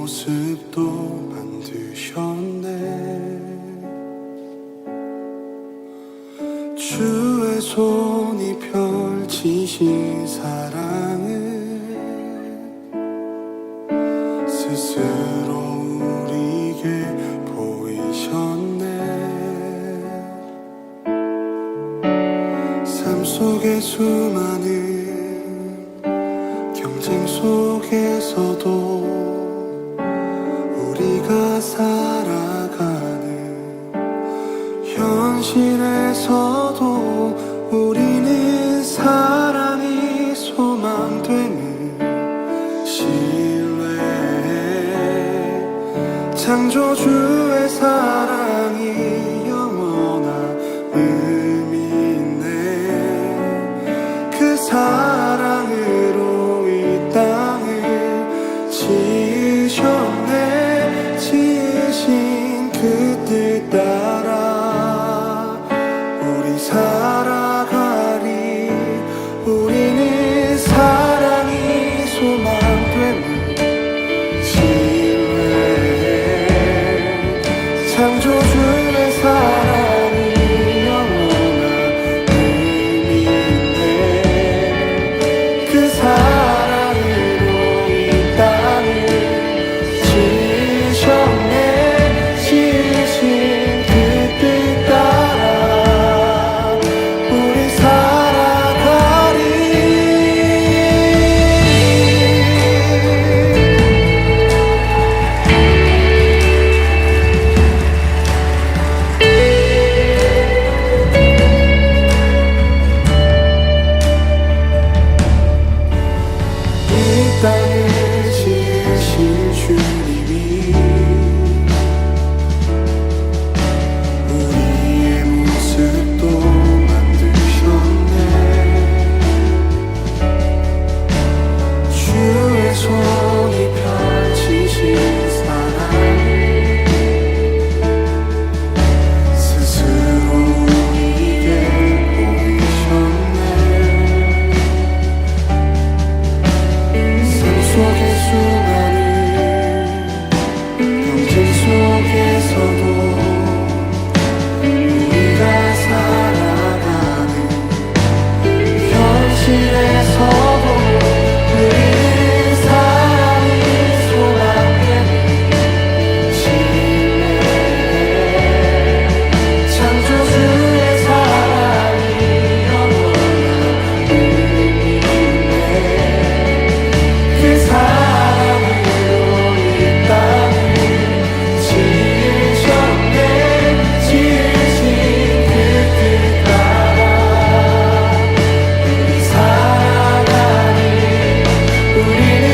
모습도 만드셨네. 주의 손이 펼치신 사랑을 스스로 우리에게 보이셨네. 삶 속의 수많은 경쟁 속에서도 우리가 살아가는 현실에서도 우리는 사랑이 소망되는 신뢰. 창조주의 사랑이 영원한 의미 있네. 그 사랑으로 이 땅을 지으셨네. 지으신 그 뜻 따라 우리 살아가리. 우리는 사랑이 소망되는 신뢰. 창조주의 사랑이 영원한 의미 있네. 그 사랑으로 이 땅을 지으셨네. 지으신 그 뜻 따라 우리 살아가리. 이 땅을 지으신 주님이 우리의 모습도 만드셨네. 주의 손이 펼치신 사랑을 스스로 우리에게 보이셨네. 삶 속의 수많은 경쟁 속에서도 우리가 살아가는 현실에서도 우리는 사랑이 소망되는 신뢰. 창조주의 사랑이 영원한 의미 있네. 그 사랑으로 이 땅을 지으셨네. 지으신 그 뜻 따라 우리 살아가리. 우리는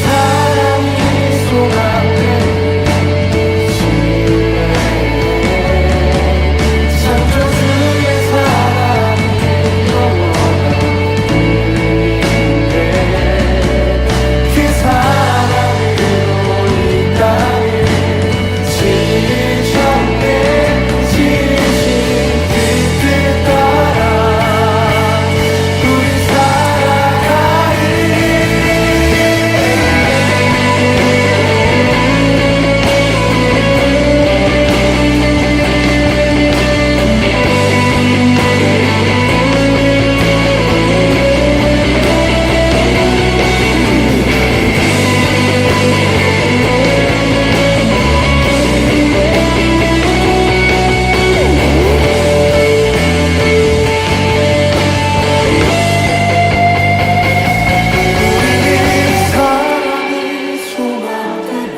사랑이 소망되는 신뢰. 창조주의 사랑이 영원한 의미인데 그 사랑으로 이 땅을 지으셨네. 지으신 그 뜻 따라 우리 살아가리. 우리는 사랑이 소망되는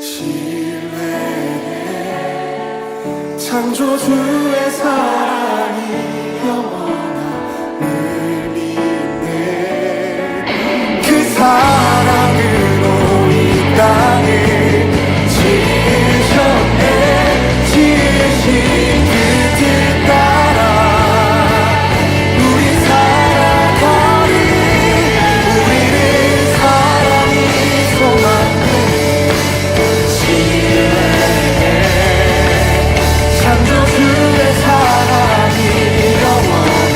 신뢰. 창조주의 사랑이 영원한 의미 있네. 그 사랑으로 이 땅을 지으셨네. 지으신 그 뜻 따라 우리 살아가리. 우리는 사랑이 소망되는 신뢰. 창조주의 사랑이 영원한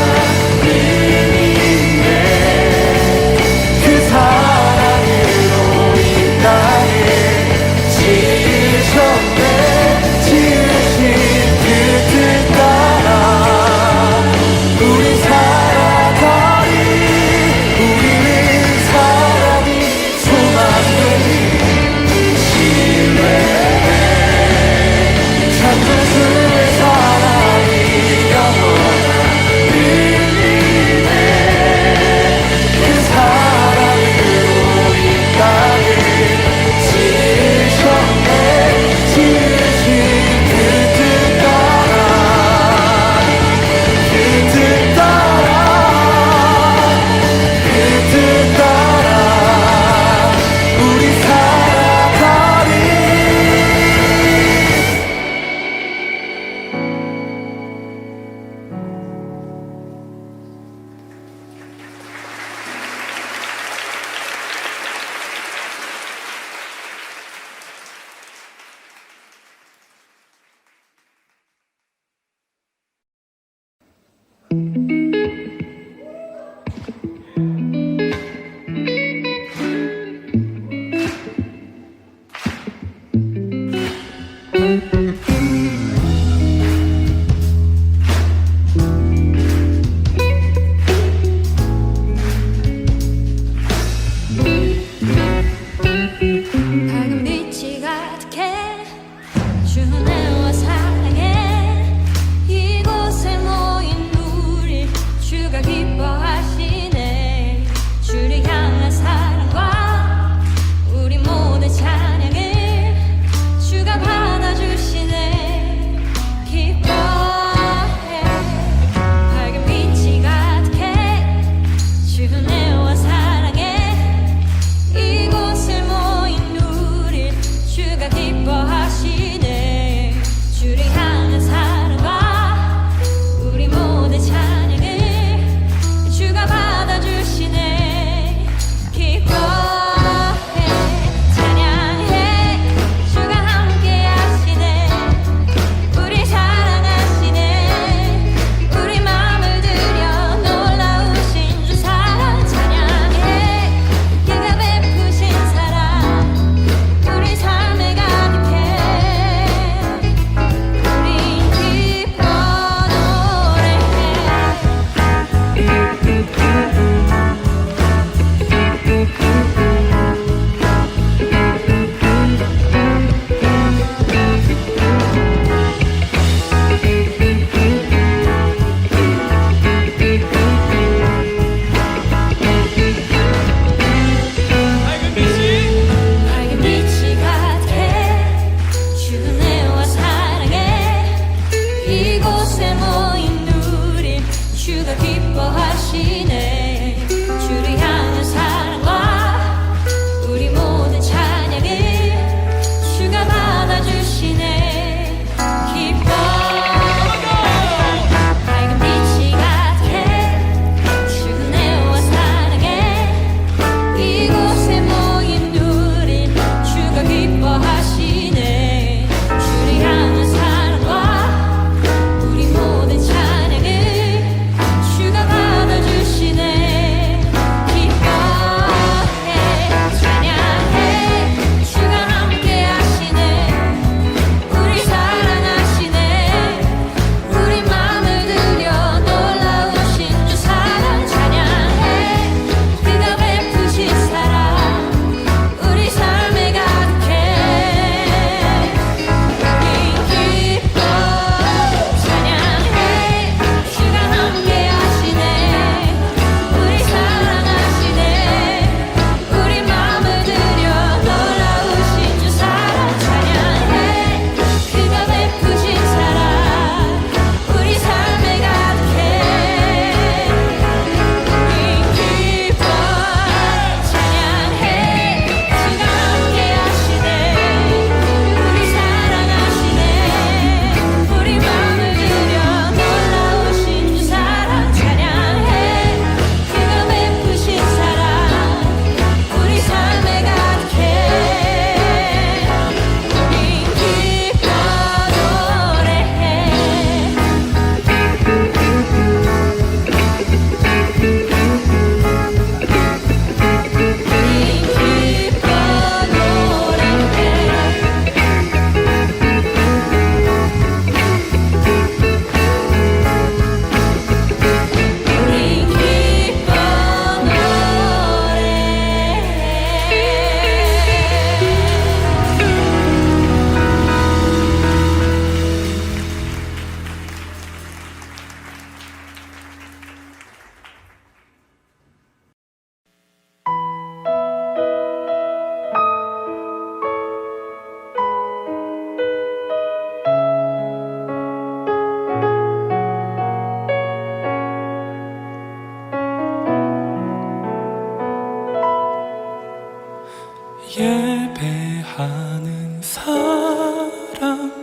예배하는 사람들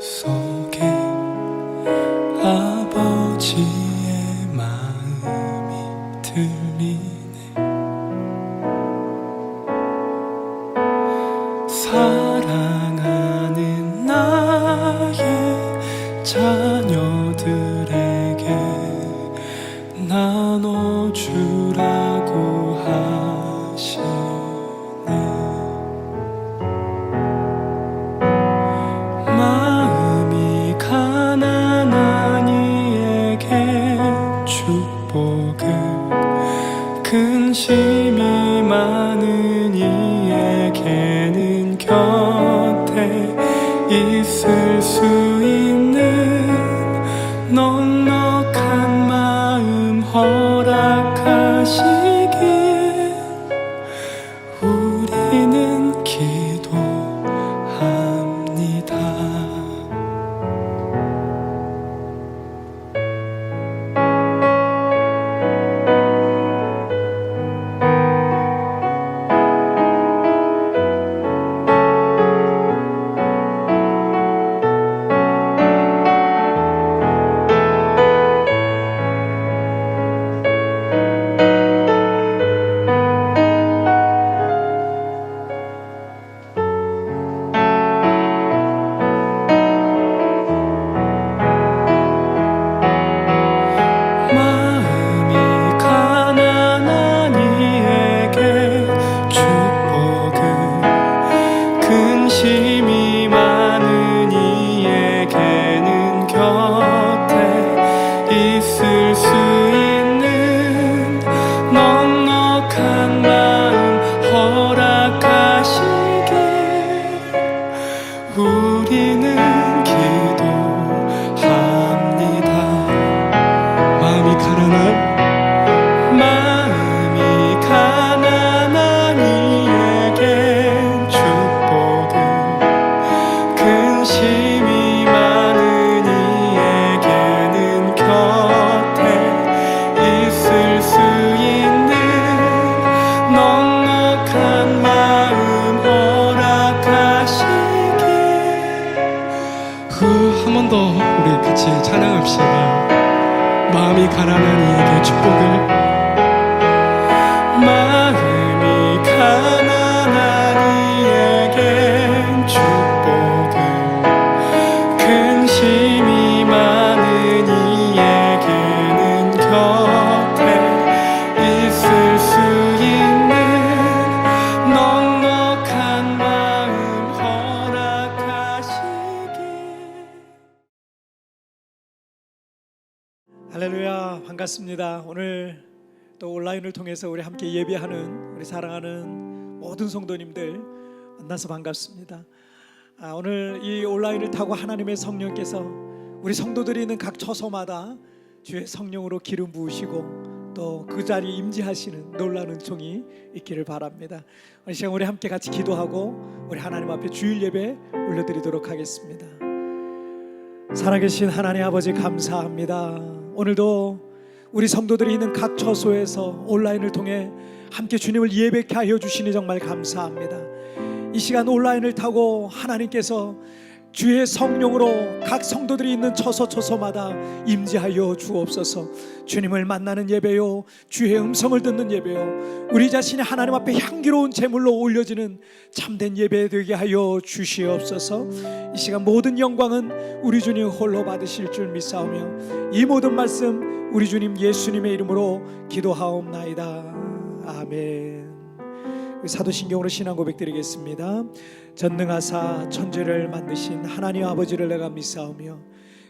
속에 아버지의 마음이 들리네. 사랑하는 나의 자녀들에게 나눠주라고 하시네. 마음이 가난한 이에게 축복을, 근심이 많은 이에게는 곁에 있을 수 있는 넉넉한 마음 허락하시길 우리는 기도합니다. 근심이 많은 이에게는 곁에 있을 수 있는 넉넉한 마음 허락하시길 우리는 기도합니다. 마음이 가난한 이에겐 축복을, 근심이 많은 이에게는 곁에 있을 수 있는 넉넉한 마음 허락하시길. 한 번 더 우리 같이 찬양합시다. 마음이 가난한 이에게 축복을, 마음이 가난한 이에겐 축복을, 근심이 많은 이에게는 곁에 있을 수 있는 넉넉한 마음 허락하시길. 할렐루야, 반갑습니다. 오늘 또 온라인을 통해서 우리 함께 예배하는 우리 사랑하는 모든 성도님들 만나서 반갑습니다. 오늘 이 온라인을 타고 하나님의 성령께서 우리 성도들이 있는 각 처소마다 주의 성령으로 기름 부으시고 또 그 자리에 임재하시는 놀라운 은총이 있기를 바랍니다. 이 시간 우리 함께 같이 기도하고 우리 하나님 앞에 주일 예배 올려드리도록 하겠습니다. 살아계신 하나님 아버지 감사합니다. 오늘도 우리 성도들이 있는 각 처소에서 온라인을 통해 함께 주님을 예배케 하여 주시니 정말 감사합니다. 이 시간 온라인을 타고 하나님께서 주의 성령으로 각 성도들이 있는 처소마다 임재하여 주옵소서. 주님을 만나는 예배요, 주의 음성을 듣는 예배요, 우리 자신이 하나님 앞에 향기로운 제물로 올려지는 참된 예배 되게 하여 주시옵소서. 이 시간 모든 영광은 우리 주님 홀로 받으실 줄 믿사오며 이 모든 말씀 우리 주님 예수님의 이름으로 기도하옵나이다. 아멘. 사도신경으로 신앙 고백 드리겠습니다. 전능하사 천지를 만드신 하나님 아버지를 내가 믿사오며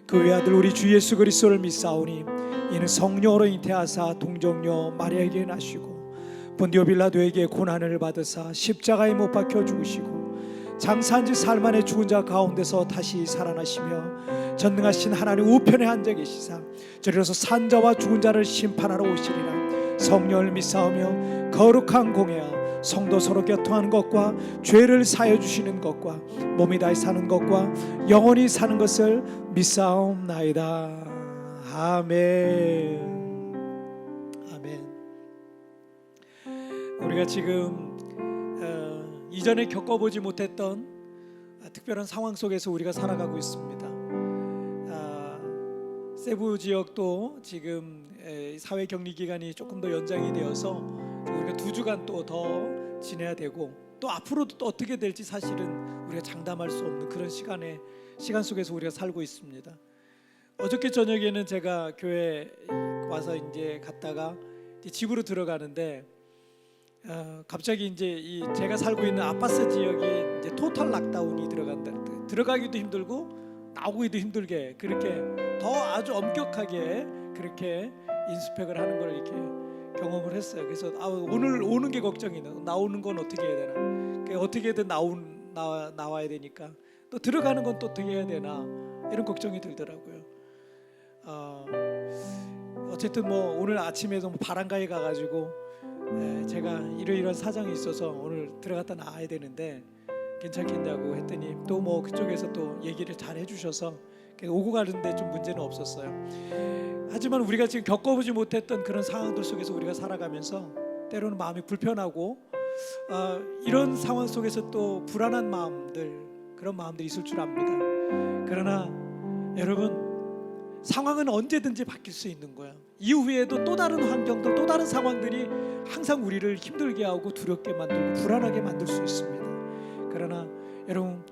그 외아들 우리 주 예수 그리스도를 믿사오니 이는 성령으로 잉태하사 동정녀 마리아에게 나시고 본디오 빌라도에게 고난을 받으사 십자가에 못 박혀 죽으시고 장사한 지 사흘 만에 죽은 자 가운데서 다시 살아나시며 전능하신 하나님 우편에 앉아 계시사 저리로서 산자와 죽은 자를 심판하러 오시리라. 성령을 믿사오며 거룩한 공예와 성도 서로 교통하는 것과 죄를 사해 주시는 것과 몸이 다해 사는 것과 영원히 사는 것을 믿사옵나이다. 아멘. 아멘. 우리가 지금 이전에 겪어보지 못했던 특별한 상황 속에서 우리가 살아가고 있습니다. 세부 지역도 지금 사회 격리 기간이 조금 더 연장이 되어서 우리가 2주간 또 더 지내야 되고, 또 앞으로도 또 어떻게 될지 사실은 우리가 장담할 수 없는 그런 시간 속에서 우리가 살고 있습니다. 어저께 저녁에는 제가 교회 와서 이제 갔다가 이제 집으로 들어가는데 갑자기 이제 제가 살고 있는 아파트 지역이 이제 토탈 락다운이 들어가기도 힘들고 나오기도 힘들게, 그렇게 더 아주 엄격하게 그렇게 인스펙을 하는 걸 이렇게 경험을 했어요. 그래서 오늘 오는 게 걱정이 나오는 건 어떻게 해야 되나, 그러니까 어떻게든 나와야 되니까 또 들어가는 건 또 어떻게 해야 되나, 이런 걱정이 들더라고요. 어쨌든 뭐 오늘 아침에도 바람가에 가가지고 제가 이러이러한 사정이 있어서 오늘 들어갔다 나와야 되는데 괜찮겠냐고 했더니 또 뭐 그쪽에서 또 얘기를 잘 해주셔서 오고 가는데 좀 문제는 없었어요. 하지만 우리가 지금 겪어보지 못했던 그런 상황들 속에서 우리가 살아가면서 때로는 마음이 불편하고 이런 상황 속에서 또 불안한 마음들, 그런 마음들이 있을 줄 압니다. 그러나 여러분, 상황은 언제든지 바뀔 수 있는 거야. 이후에도 또 다른 환경들, 또 다른 상황들이 항상 우리를 힘들게 하고 두렵게 만들고 불안하게 만들 수 있습니다. 그러나 여러분,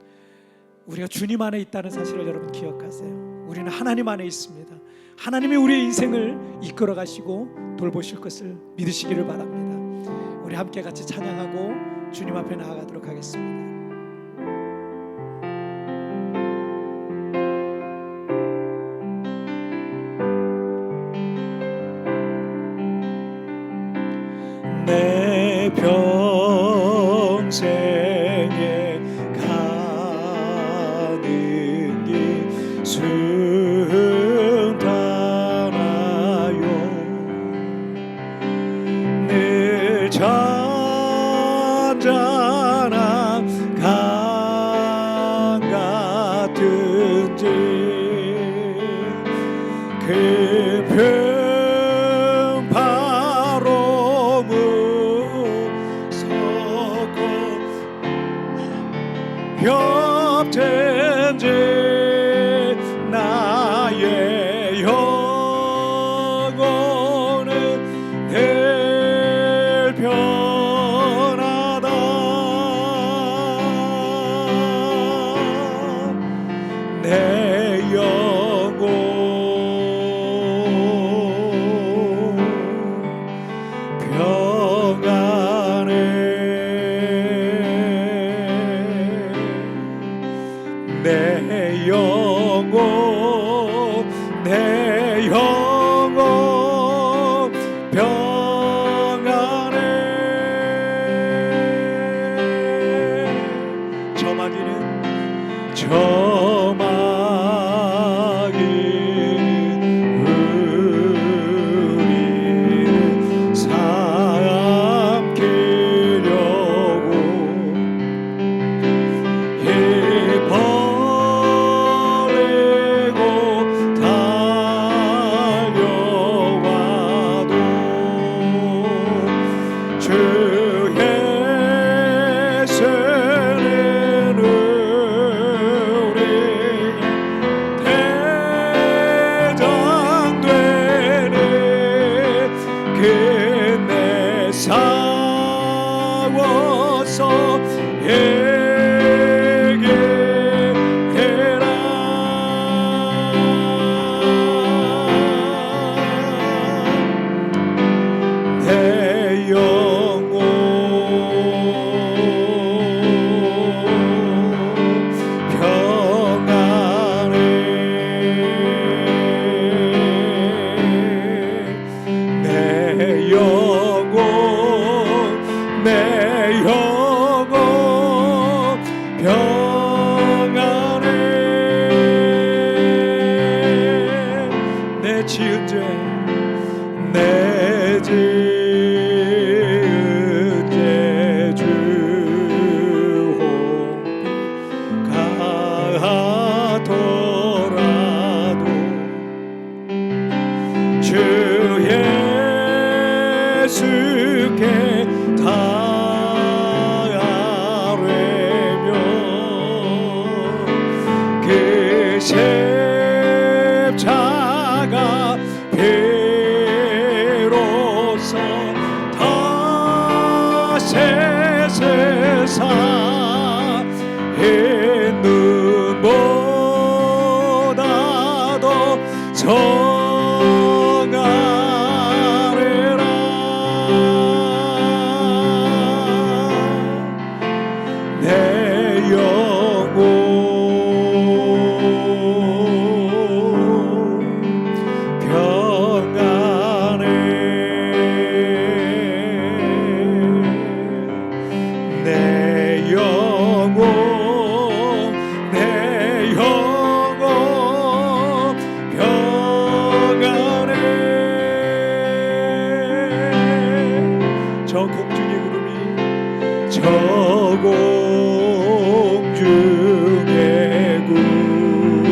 우리가 주님 안에 있다는 사실을 여러분 기억하세요. 우리는 하나님 안에 있습니다. 하나님이 우리의 인생을 이끌어 가시고 돌보실 것을 믿으시기를 바랍니다. 우리 함께 같이 찬양하고 주님 앞에 나아가도록 하겠습니다. 내 평생에 가는 길 순탄하여 늘 잔잔한 강 같은지 그 협텐지 나의 영혼은 늘 편하다. 내 영혼 평안해. 내 영혼 평안해. 저마기는 우리를 삼키려고 끝내 싸워서 해결해라. 내 영혼 평안해. 내 영혼 평안해. 내 지은 죄 주홍빛 가더라도 주 예수께 다 아뢰. 공중의 구름이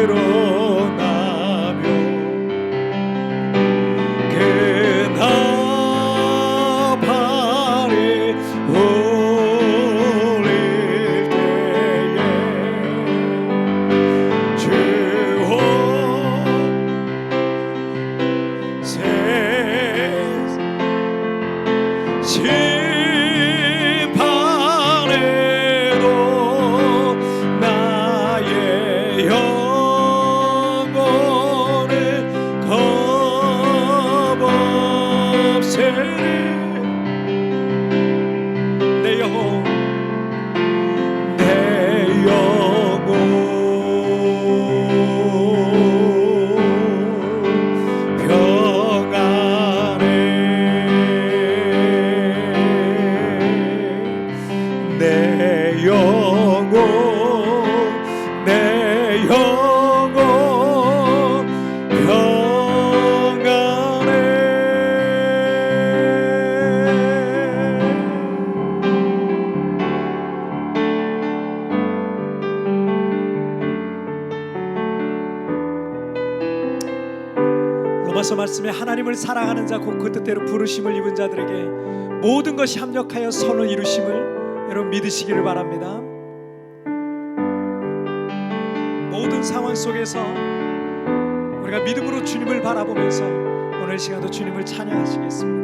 일어나며 그 나팔이 울릴 때에 주호 심판에도 나의 영혼을 겁없으리 내 영혼 평안해 내 영혼 내 영혼 평안해 로마서 말씀에 하나님을 사랑하는 자 곧 그 뜻대로 부르심을 입은 자들에게 모든 것이 합력하여 선을 이루심을 여러분 믿으시기를 바랍니다. 모든 상황 속에서 우리가 믿음으로 주님을 바라보면서 오늘 시간도 주님을 찬양하시겠습니다.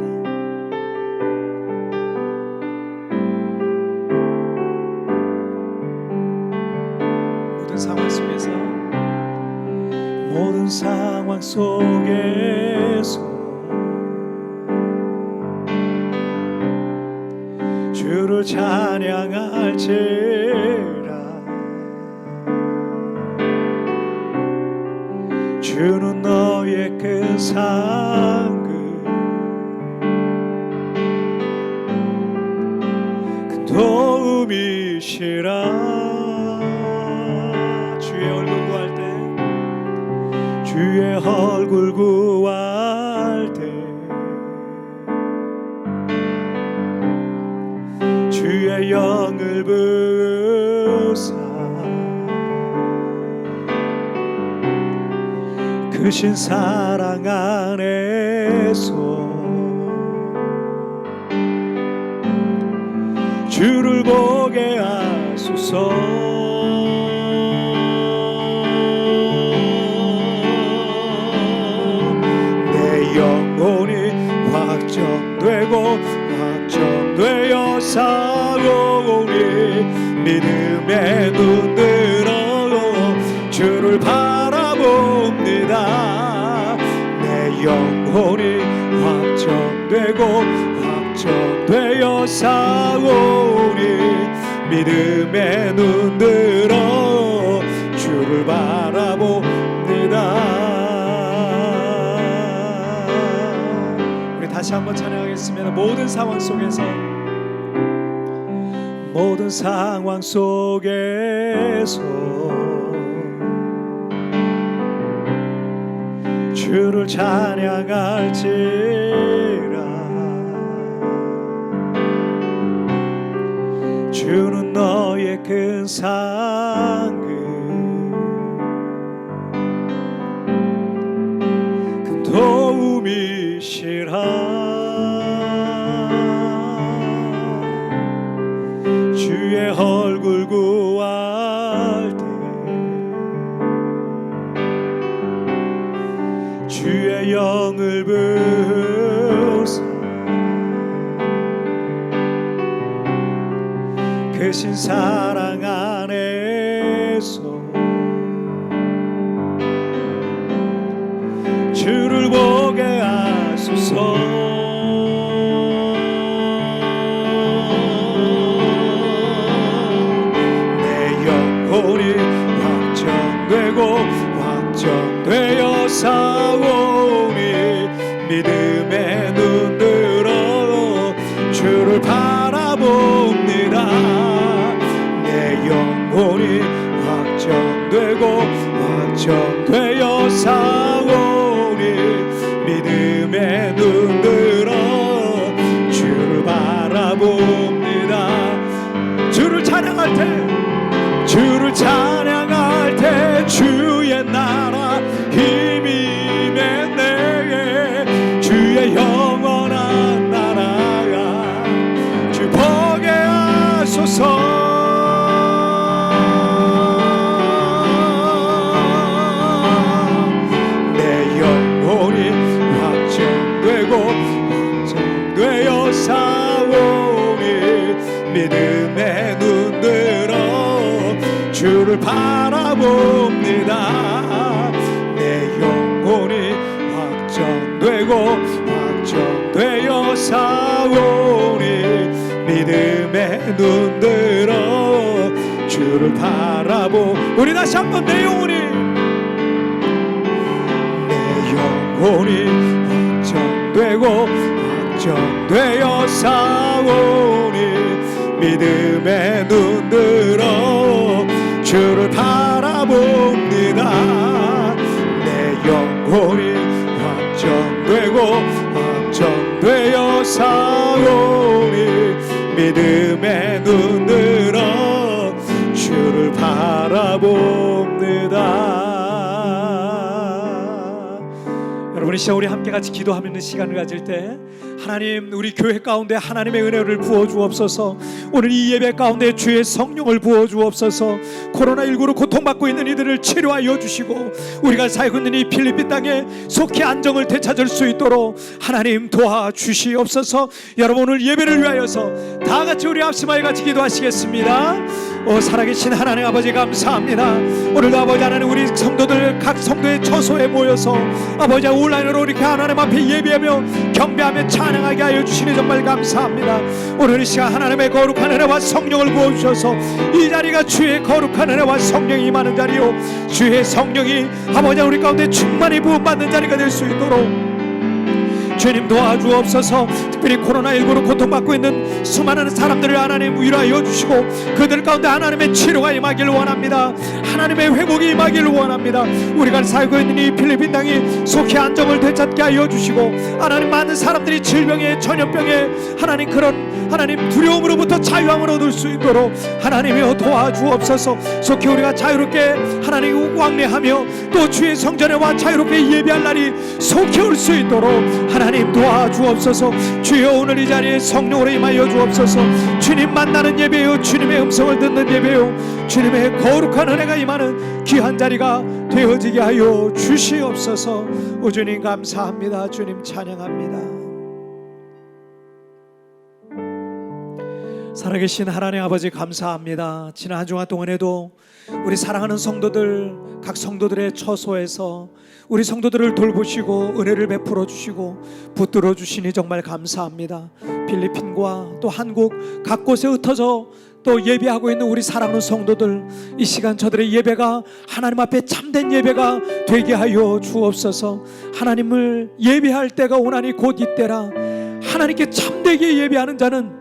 모든 상황 속에서 모든 상황 속에서 주를 찬양할지라 주는 너의 큰 상급 큰 도움이시라 주의 얼굴 구할 때 주의 얼굴 구할 때 주의 영을 부으사 크신 사랑 안에서 주를 보게 하소서 내 영혼이 확정되고 확정되어 사오니 믿음의 눈 들어 주를 바라봅니다. 내 영혼이 확정되고 확정되어 사오니 믿음의 눈 들어 주를 바라봅니다. 우리 다시 한번 찬양하겠습니다. 모든 상황 속에서 모든 상황 속에서 주를 찬양할지라 주는 너의 큰 상급 큰 도움이시라 주의 얼굴 구할 때 주의 영을 부으사 크신 사랑 안에서 주를 보게 하소서 내 영혼이 확정되고 확정되어 사오니 믿음의 눈 들어 주를 바라봅니다. 내 영혼이 확정되고 확정되어 사오니 믿음의 눈 들어 믿음의 눈 들어 주를 바라봅니다. 내 영혼이 확정되어 사오니 믿음의 눈 들어 주를 우리 다시 한번 내 영혼이 확정되어 사오니 믿음의 눈 들어 주를 바라봅니다. 내 영혼이 확정되어 사오니 믿음의 눈 들어 주를 바라봅니다. 여러분, 이 시간 우리 함께 같이 기도하는 시간을 가질 때 하나님, 우리 교회 가운데 하나님의 은혜를 부어 주옵소서. 오늘 이 예배 가운데 주의 성령을 부어 주옵소서. 코로나19로 고통받고 있는 이들을 치료하여 주시고 우리가 살고 있는 이 필리핀 땅에 속히 안정을 되찾을 수 있도록 하나님 도와주시옵소서. 여러분, 오늘 예배를 위하여서 다 같이 우리 합심하여 같이 기도하시겠습니다. 살아계신 하나님 아버지, 감사합니다. 오늘도 아버지 하나님, 우리 성도들 각 성도의 처소에 모여서 아버지 온라인으로 이렇게 하나님 앞에 예배하며 경배하며 찬양하게 하여 주시니 정말 감사합니다. 오늘 이 시간 하나님의 거룩한 은혜와 성령을 부어주셔서 이 자리가 주의 거룩한 은혜와 성령이 임하는 자리요, 주의 성령이 아버지 우리 가운데 충만히 부음받는 자리가 될 수 있도록 주님 도와주옵소서. 특별히 코로나19로 고통받고 있는 수많은 사람들을 하나님 위로하여 주시고 그들 가운데 하나님의 치료가 임하기를 원합니다. 하나님의 회복이 임하기를 원합니다. 우리가 살고 있는 이 필리핀 땅이 속히 안정을 되찾게 하여 주시고 하나님, 많은 사람들이 질병에, 전염병에 하나님 그런 하나님 두려움으로부터 자유함을 얻을 수 있도록 하나님이여 도와주옵소서. 속히 우리가 자유롭게 하나님 왕래하며 또 주의 성전에 와 자유롭게 예배할 날이 속히 올 수 있도록 하나님 도와주옵소서. 주여, 오늘 이 자리에 성령으로 임하여 주옵소서. 주님 만나는 예배요, 주님의 음성을 듣는 예배요, 주님의 거룩한 은혜가 임하는 귀한 자리가 되어지게 하여 주시옵소서. 오 주님 감사합니다. 주님 찬양합니다. 살아계신 하나님 아버지, 감사합니다. 지난 한 주간 동안에도 우리 사랑하는 성도들, 각 성도들의 처소에서 우리 성도들을 돌보시고 은혜를 베풀어 주시고 붙들어 주시니 정말 감사합니다. 필리핀과 또 한국 각 곳에 흩어져 또 예배하고 있는 우리 사랑하는 성도들, 이 시간 저들의 예배가 하나님 앞에 참된 예배가 되게 하여 주옵소서. 하나님을 예배할 때가 오나니 곧 이때라. 하나님께 참되게 예배하는 자는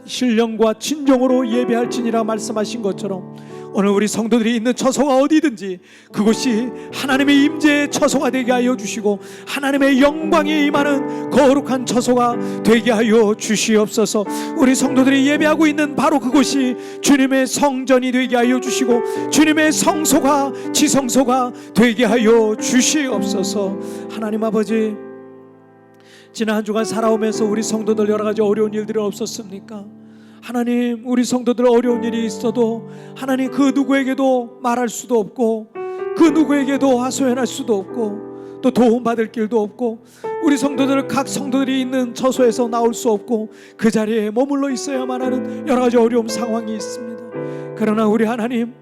신령과 진정으로 예배할지니라 말씀하신 것처럼 오늘 우리 성도들이 있는 처소가 어디든지 그곳이 하나님의 임재의 처소가 되게 하여 주시고 하나님의 영광이 임하는 거룩한 처소가 되게 하여 주시옵소서. 우리 성도들이 예배하고 있는 바로 그곳이 주님의 성전이 되게 하여 주시고 주님의 성소가, 지성소가 되게 하여 주시옵소서. 하나님 아버지, 지난 한 주간 살아오면서 우리 성도들 여러 가지 어려운 일들이 없었습니까? 하나님, 우리 성도들 어려운 일이 있어도 하나님 그 누구에게도 말할 수도 없고 그 누구에게도 하소연할 수도 없고 또 도움받을 길도 없고 우리 성도들 각 성도들이 있는 처소에서 나올 수 없고 그 자리에 머물러 있어야만 하는 여러 가지 어려운 상황이 있습니다. 그러나 우리 하나님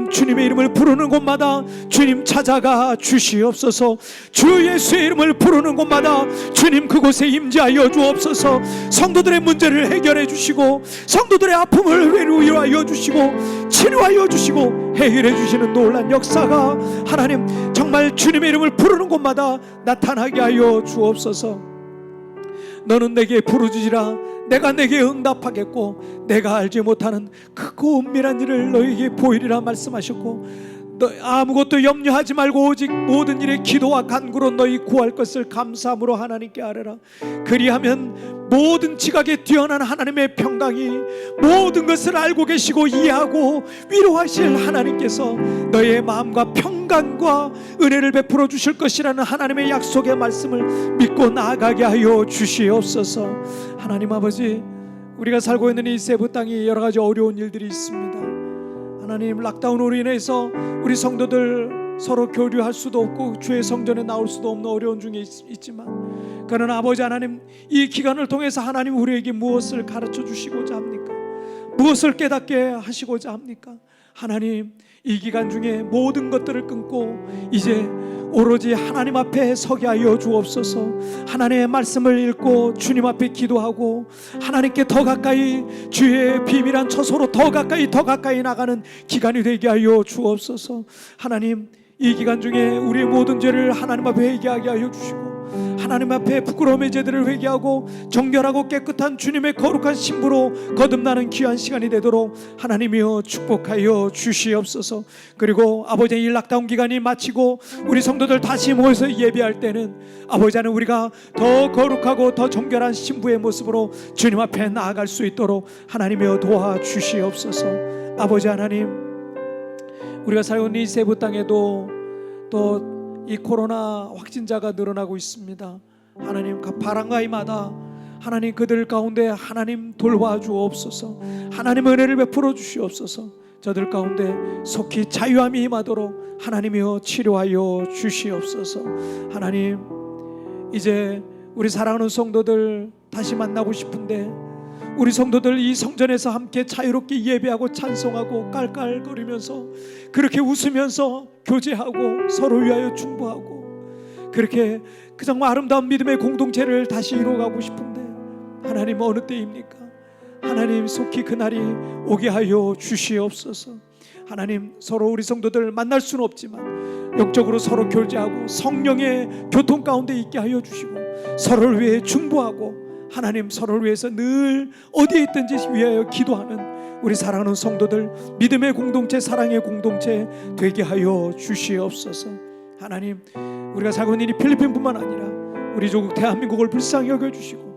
주님의 이름을 부르는 곳마다 주님 찾아가 주시옵소서. 주 예수의 이름을 부르는 곳마다 주님 그곳에 임재하여 주옵소서. 성도들의 문제를 해결해 주시고 성도들의 아픔을 위로하여 주시고 치료하여 주시고 해결해 주시는 놀란 역사가 하나님 정말 주님의 이름을 부르는 곳마다 나타나게 하여 주옵소서. 너는 내게 부르짖으라. 내가 내게 응답하겠고 내가 알지 못하는 크고 은밀한 일을 너에게 보이리라 말씀하셨고 너 아무것도 염려하지 말고 오직 모든 일에 기도와 간구로 너희 구할 것을 감사함으로 하나님께 아뢰라. 그리하면 모든 지각에 뛰어난 하나님의 평강이 모든 것을 알고 계시고 이해하고 위로하실 하나님께서 너의 마음과 평강과 은혜를 베풀어 주실 것이라는 하나님의 약속의 말씀을 믿고 나아가게 하여 주시옵소서. 하나님 아버지, 우리가 살고 있는 이 세부 땅이 여러 가지 어려운 일들이 있습니다. 하나님, 락다운으로 인해서 우리 성도들 서로 교류할 수도 없고 주의 성전에 나올 수도 없는 어려운 중에 있지만 그러나 아버지 하나님, 이 기간을 통해서 하나님 우리에게 무엇을 가르쳐 주시고자 합니까? 무엇을 깨닫게 하시고자 합니까? 하나님, 이 기간 중에 모든 것들을 끊고 이제 오로지 하나님 앞에 서게 하여 주옵소서. 하나님의 말씀을 읽고 주님 앞에 기도하고 하나님께 더 가까이, 주의 비밀한 처소로 더 가까이 나가는 기간이 되게 하여 주옵소서. 하나님, 이 기간 중에 우리의 모든 죄를 하나님 앞에 회개하게 하여 주시고 하나님 앞에 부끄러움의 죄들을 회개하고 정결하고 깨끗한 주님의 거룩한 신부로 거듭나는 귀한 시간이 되도록 하나님이여 축복하여 주시옵소서. 그리고 아버지의 이 락다운 기간이 마치고 우리 성도들 다시 모여서 예배할 때는 아버지 하나님, 우리가 더 거룩하고 더 정결한 신부의 모습으로 주님 앞에 나아갈 수 있도록 하나님이여 도와주시옵소서. 아버지 하나님, 우리가 살고 있는 이 세부 땅에도 또 이 코로나 확진자가 늘어나고 있습니다. 하나님, 바람가이마다 하나님 그들 가운데 하나님 돌봐 주옵소서. 하나님 은혜를 베풀어 주시옵소서. 저들 가운데 속히 자유함이 임하도록 하나님이여 치료하여 주시옵소서. 하나님, 이제 우리 사랑하는 성도들 다시 만나고 싶은데 우리 성도들 이 성전에서 함께 자유롭게 예배하고 찬송하고 깔깔거리면서 그렇게 웃으면서 교제하고 서로 위하여 충고하고 그렇게 그 정말 아름다운 믿음의 공동체를 다시 이루어가고 싶은데 하나님, 어느 때입니까? 하나님, 속히 그날이 오게 하여 주시옵소서. 하나님, 서로 우리 성도들 만날 수는 없지만 영적으로 서로 교제하고 성령의 교통 가운데 있게 하여 주시고 서로를 위해 충고하고 하나님, 서로를 위해서 늘 어디에 있든지 위하여 기도하는 우리 사랑하는 성도들, 믿음의 공동체, 사랑의 공동체 되게 하여 주시옵소서. 하나님, 우리가 살고 있는 이 필리핀뿐만 아니라 우리 조국 대한민국을 불쌍히 여겨주시고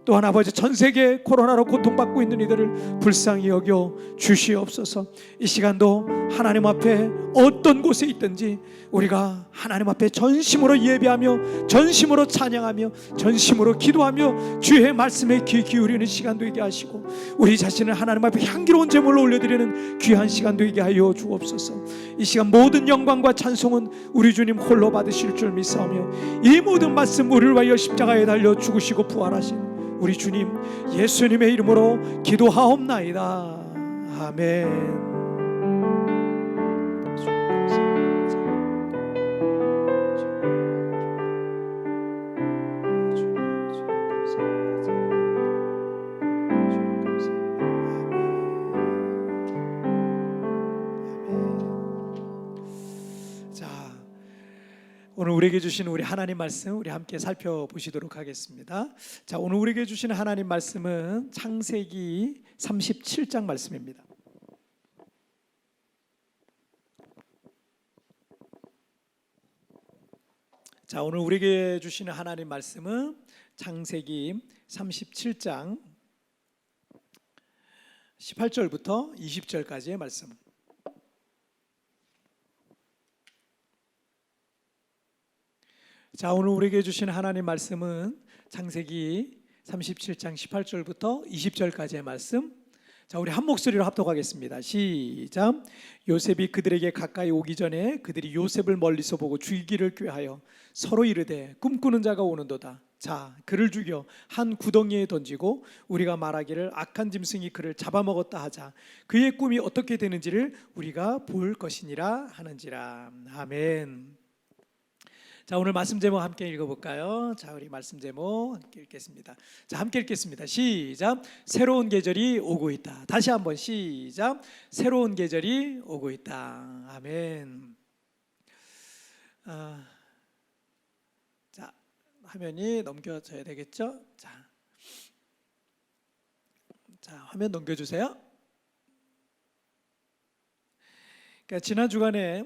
또한 아버지, 전 세계 코로나로 고통받고 있는 이들을 불쌍히 여겨 주시옵소서. 이 시간도 하나님 앞에 어떤 곳에 있든지 우리가 하나님 앞에 전심으로 예배하며 전심으로 찬양하며 전심으로 기도하며 주의 말씀에 귀 기울이는 시간 되게 하시고 우리 자신을 하나님 앞에 향기로운 제물로 올려드리는 귀한 시간 되게 하여 주옵소서. 이 시간 모든 영광과 찬송은 우리 주님 홀로 받으실 줄 믿사오며 이 모든 말씀 우리를 위하여 십자가에 달려 죽으시고 부활하신 우리 주님 예수님의 이름으로 기도하옵나이다. 아멘. 오늘 우리에게 주신 우리 하나님 말씀 우리 함께 살펴보시도록 하겠습니다. 자, 오늘 우리에게 주신 하나님 말씀은 창세기 37장 말씀입니다. 자, 오늘 우리에게 주시는 하나님 말씀은 창세기 37장 18절부터 20절까지의 말씀. 자, 오늘 우리에게 주신 하나님 말씀은 창세기 37장 18절부터 20절까지의 말씀. 자, 우리 한 목소리로 합독하겠습니다. 시작. 요셉이 그들에게 가까이 오기 전에 그들이 요셉을 멀리서 보고 죽이기를 꾀하여 서로 이르되 꿈꾸는 자가 오는도다. 자, 그를 죽여 한 구덩이에 던지고 우리가 말하기를 악한 짐승이 그를 잡아먹었다 하자. 그의 꿈이 어떻게 되는지를 우리가 볼 것이니라 하는지라. 아멘. 자, 오늘 말씀 제목 함께 읽어볼까요? 자, 우리 말씀 제목 함께 읽겠습니다. 자, 함께 읽겠습니다. 시작. 새로운 계절이 오고 있다. 다시 한번 시작. 새로운 계절이 오고 있다. 아멘. 자, 화면이 넘겨져야 되겠죠? 자, 화면 넘겨주세요. 그러니까 지난 주간에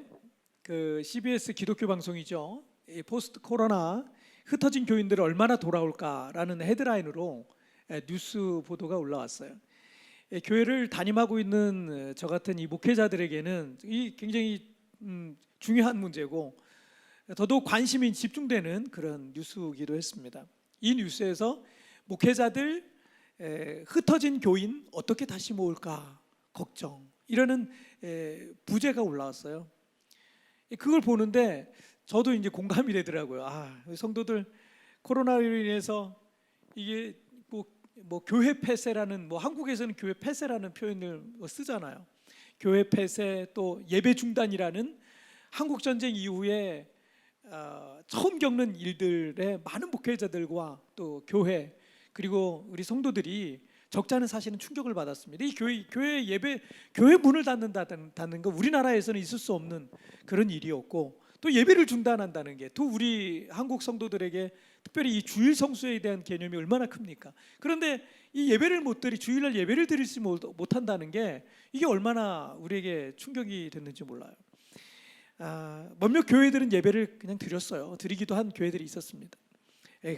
그 CBS 기독교 방송이죠. 이 포스트 코로나 흩어진 교인들이 얼마나 돌아올까라는 헤드라인으로 뉴스 보도가 올라왔어요. 교회를 담임하고 있는 저 같은 이 목회자들에게는 이 굉장히 중요한 문제고 더더욱 관심이 집중되는 그런 뉴스이기도 했습니다. 이 뉴스에서 목회자들 흩어진 교인 어떻게 다시 모을까 걱정 이러는 부제가 올라왔어요. 그걸 보는데 저도 이제 공감이 되더라고요. 성도들 코로나로 인해서 이게 뭐 뭐 교회 폐쇄라는, 뭐 한국에서는 교회 폐쇄라는 표현을 뭐 쓰잖아요. 교회 폐쇄, 또 예배 중단이라는 한국 전쟁 이후에 처음 겪는 일들에 많은 목회자들과 또 교회, 그리고 우리 성도들이 적잖은 사실은 충격을 받았습니다. 이 교회 예배, 교회 문을 닫는 거 우리나라에서는 있을 수 없는 그런 일이었고, 또 예배를 중단한다는 게 또 우리 한국 성도들에게 특별히 이 주일 성수에 대한 개념이 얼마나 큽니까? 그런데 이 예배를 주일날 예배를 드리지 못한다는 게 이게 얼마나 우리에게 충격이 됐는지 몰라요. 몇몇 교회들은 예배를 그냥 드렸어요. 드리기도 한 교회들이 있었습니다.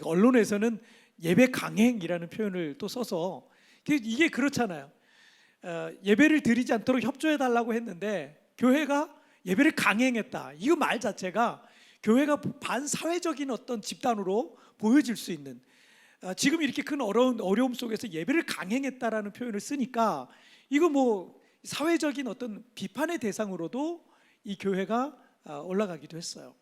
언론에서는 예배 강행이라는 표현을 또 써서, 이게 그렇잖아요. 예배를 드리지 않도록 협조해 달라고 했는데 교회가 예배를 강행했다. 이거 말 자체가 교회가 반사회적인 어떤 집단으로 보여질 수 있는, 지금 이렇게 큰 어려움 속에서 예배를 강행했다라는 표현을 쓰니까 이거 뭐 사회적인 어떤 비판의 대상으로도 이 교회가 올라가기도 했어요.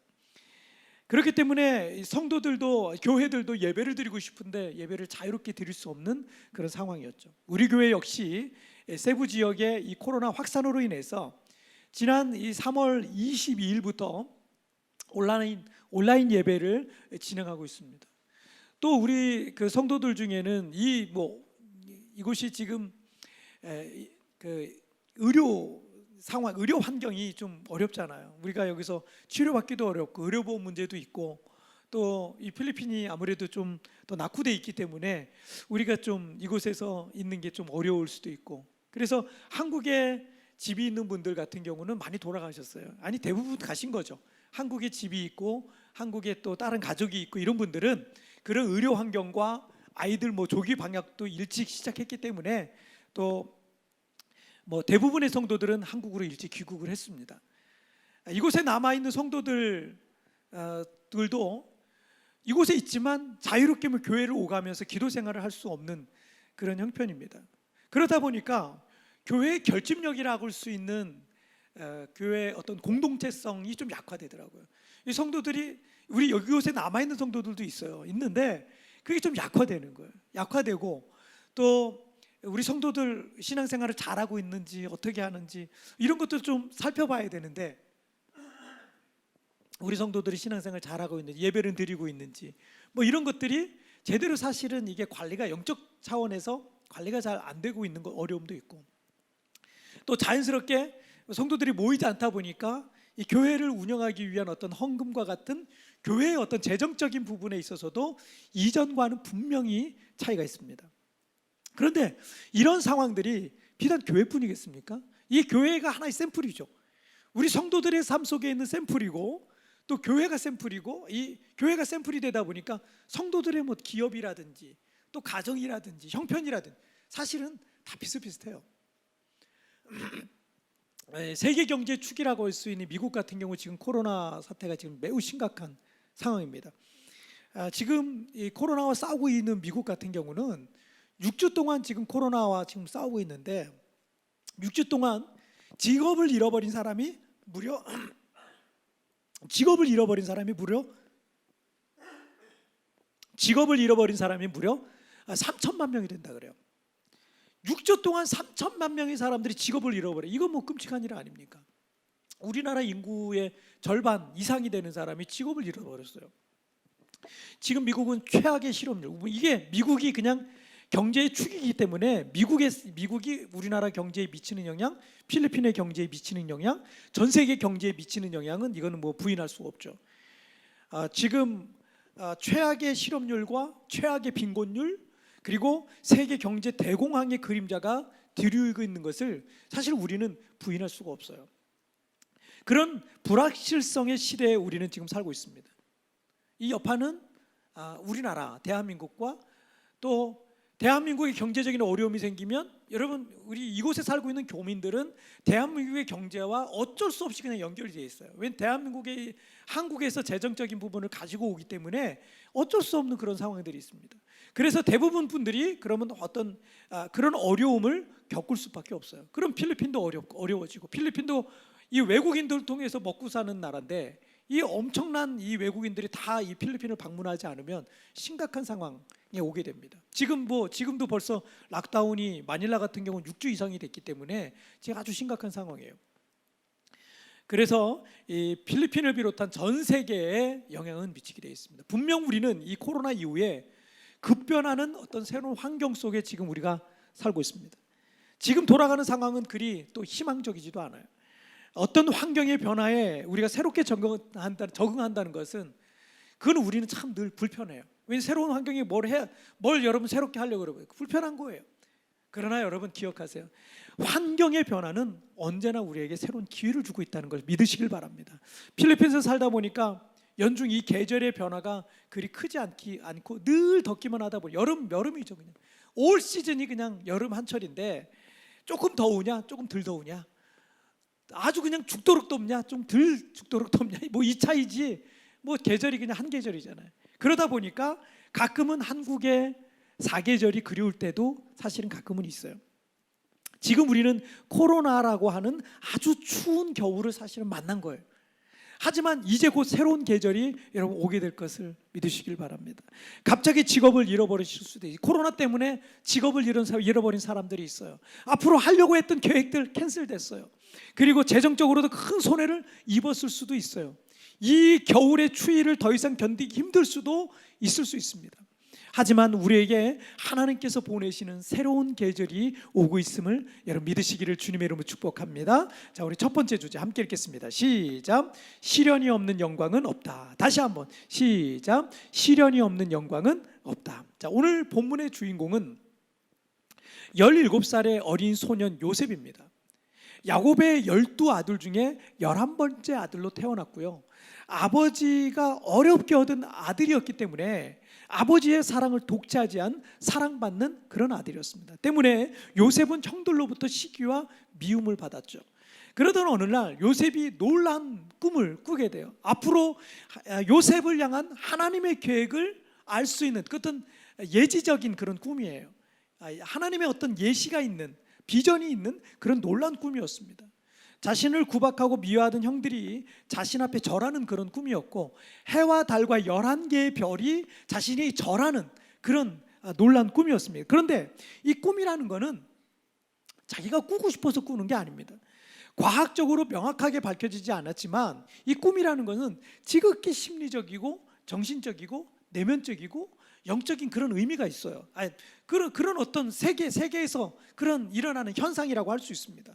그렇기 때문에 성도들도, 교회들도 예배를 드리고 싶은데 예배를 자유롭게 드릴 수 없는 그런 상황이었죠. 우리 교회 역시 세부 지역의 이 코로나 확산으로 인해서 지난 이 3월 22일부터 온라인 예배를 진행하고 있습니다. 또 우리 그 성도들 중에는 이곳이 지금 그 의료 환경이 좀 어렵잖아요. 우리가 여기서 치료받기도 어렵고 의료보험 문제도 있고, 또 이 필리핀이 아무래도 좀 더 낙후돼 있기 때문에 우리가 좀 이곳에서 있는 게 좀 어려울 수도 있고, 그래서 한국에 집이 있는 분들 같은 경우는 많이 돌아가셨어요. 아니, 대부분 가신 거죠. 한국에 집이 있고 한국에 또 다른 가족이 있고 이런 분들은 그런 의료 환경과 아이들 뭐 조기 방역도 일찍 시작했기 때문에 또 뭐 대부분의 성도들은 한국으로 일찍 귀국을 했습니다. 이곳에 남아 있는 성도들도 이곳에 있지만 자유롭게 교회를 오가면서 기도 생활을 할 수 없는 그런 형편입니다. 그러다 보니까 교회의 결집력이라고 할 수 있는 교회의 어떤 공동체성이 좀 약화되더라고요. 이 성도들이, 우리 이곳에 남아 있는 성도들도 있는데 그게 좀 약화되는 거예요. 약화되고, 또 우리 성도들 신앙생활을 잘하고 있는지 어떻게 하는지 이런 것도 좀 살펴봐야 되는데, 우리 성도들이 신앙생활 잘하고 있는지, 예배를 드리고 있는지 뭐 이런 것들이 제대로 사실은 이게 관리가, 영적 차원에서 관리가 잘 안 되고 있는 거, 어려움도 있고, 또 자연스럽게 성도들이 모이지 않다 보니까 이 교회를 운영하기 위한 어떤 헌금과 같은 교회의 어떤 재정적인 부분에 있어서도 이전과는 분명히 차이가 있습니다. 그런데 이런 상황들이 비단 교회뿐이겠습니까? 이 교회가 하나의 샘플이죠. 우리 성도들의 삶 속에 있는 샘플이고, 또 교회가 샘플이고, 이 교회가 샘플이 되다 보니까 성도들의 뭐 기업이라든지 또 가정이라든지 형편이라든지 사실은 다 비슷비슷해요. 세계 경제 축이라고 할 수 있는 미국 같은 경우 지금 코로나 사태가 지금 매우 심각한 상황입니다. 지금 이 코로나와 싸우고 있는 미국 같은 경우는 6주 동안 지금 코로나와 지금 싸우고 있는데, 6주 동안 직업을 잃어버린 사람이 무려 3천만 명이 된다 그래요. 6주 동안 3천만 명의 사람들이 직업을 잃어버려. 이건 뭐 끔찍한 일 아닙니까? 우리나라 인구의 절반 이상이 되는 사람이 직업을 잃어버렸어요. 지금 미국은 최악의 실업률, 이게 미국이 그냥 경제의 축이기 때문에 미국이 우리나라 경제에 미치는 영향, 필리핀의 경제에 미치는 영향, 전 세계 경제에 미치는 영향은 이거는 뭐 부인할 수가 없죠. 지금 최악의 실업률과 최악의 빈곤율, 그리고 세계 경제 대공황의 그림자가 뒤르고 있는 것을 사실 우리는 부인할 수가 없어요. 그런 불확실성의 시대에 우리는 지금 살고 있습니다. 이 여파는 우리나라 대한민국과, 또 대한민국의 경제적인 어려움이 생기면 여러분, 우리 이곳에 살고 있는 교민들은 대한민국의 경제와 어쩔 수 없이 그냥 연결이 되어 있어요. 왜냐하면 한국에서 재정적인 부분을 가지고 오기 때문에 어쩔 수 없는 그런 상황들이 있습니다. 그래서 대부분 분들이 그러면 어떤 그런 어려움을 겪을 수밖에 없어요. 그럼 필리핀도 어려워지고, 필리핀도 이 외국인들을 통해서 먹고 사는 나라인데, 이 엄청난 이 외국인들이 다 이 필리핀을 방문하지 않으면 심각한 상황이 오게 됩니다. 지금도 벌써 락다운이 마닐라 같은 경우는 6주 이상이 됐기 때문에 지금 아주 심각한 상황이에요. 그래서 이 필리핀을 비롯한 전 세계에 영향은 미치게 되어 있습니다. 분명 우리는 이 코로나 이후에 급변하는 어떤 새로운 환경 속에 지금 우리가 살고 있습니다. 지금 돌아가는 상황은 그리 또 희망적이지도 않아요. 어떤 환경의 변화에 우리가 새롭게 적응한다는 것은 그건 우리는 참 늘 불편해요. 왜냐하면 새로운 환경에 뭘 여러분 새롭게 하려고 그러면 불편한 거예요. 그러나 여러분 기억하세요. 환경의 변화는 언제나 우리에게 새로운 기회를 주고 있다는 걸 믿으시길 바랍니다. 필리핀에서 살다 보니까 연중 이 계절의 변화가 그리 크지 않고 늘 덥기만 하다 보니 여름이죠. 그냥 올 시즌이 그냥 여름 한철인데 조금 더우냐 조금 덜 더우냐, 아주 그냥 죽도록 덥냐 좀 덜 죽도록 덥냐, 뭐 이 차이지 뭐 계절이 그냥 한 계절이잖아요. 그러다 보니까 가끔은 한국의 사계절이 그리울 때도 사실은 가끔은 있어요. 지금 우리는 코로나라고 하는 아주 추운 겨울을 사실은 만난 거예요. 하지만 이제 곧 새로운 계절이 여러분 오게 될 것을 믿으시길 바랍니다. 갑자기 직업을 잃어버리실 수도 있어요. 코로나 때문에 직업을 잃어버린 사람들이 있어요. 앞으로 하려고 했던 계획들 캔슬됐어요. 그리고 재정적으로도 큰 손해를 입었을 수도 있어요. 이 겨울의 추위를 더 이상 견디기 힘들 수도 있을 수 있습니다. 하지만 우리에게 하나님께서 보내시는 새로운 계절이 오고 있음을 여러분 믿으시기를 주님의 이름으로 축복합니다. 자, 우리 첫 번째 주제 함께 읽겠습니다. 시작. 시련이 없는 영광은 없다. 다시 한번 시작. 시련이 없는 영광은 없다. 자, 오늘 본문의 주인공은 17살의 어린 소년 요셉입니다. 야곱의 12아들 중에 11번째 아들로 태어났고요. 아버지가 어렵게 얻은 아들이었기 때문에 아버지의 사랑을 독차지 한 사랑받는 그런 아들이었습니다. 때문에 요셉은 형들로부터 시기와 미움을 받았죠. 그러던 어느 날 요셉이 놀라운 꿈을 꾸게 돼요. 앞으로 요셉을 향한 하나님의 계획을 알 수 있는 어떤 예지적인 그런 꿈이에요. 하나님의 어떤 예시가 있는, 비전이 있는 그런 놀라운 꿈이었습니다. 자신을 구박하고 미워하던 형들이 자신 앞에 절하는 그런 꿈이었고, 해와 달과 11개의 별이 자신이 절하는 그런 놀라운 꿈이었습니다. 그런데 이 꿈이라는 거는 자기가 꾸고 싶어서 꾸는 게 아닙니다. 과학적으로 명확하게 밝혀지지 않았지만 이 꿈이라는 것은 지극히 심리적이고 정신적이고 내면적이고 영적인 그런 의미가 있어요. 그런 어떤 세계에서 그런 일어나는 현상이라고 할 수 있습니다.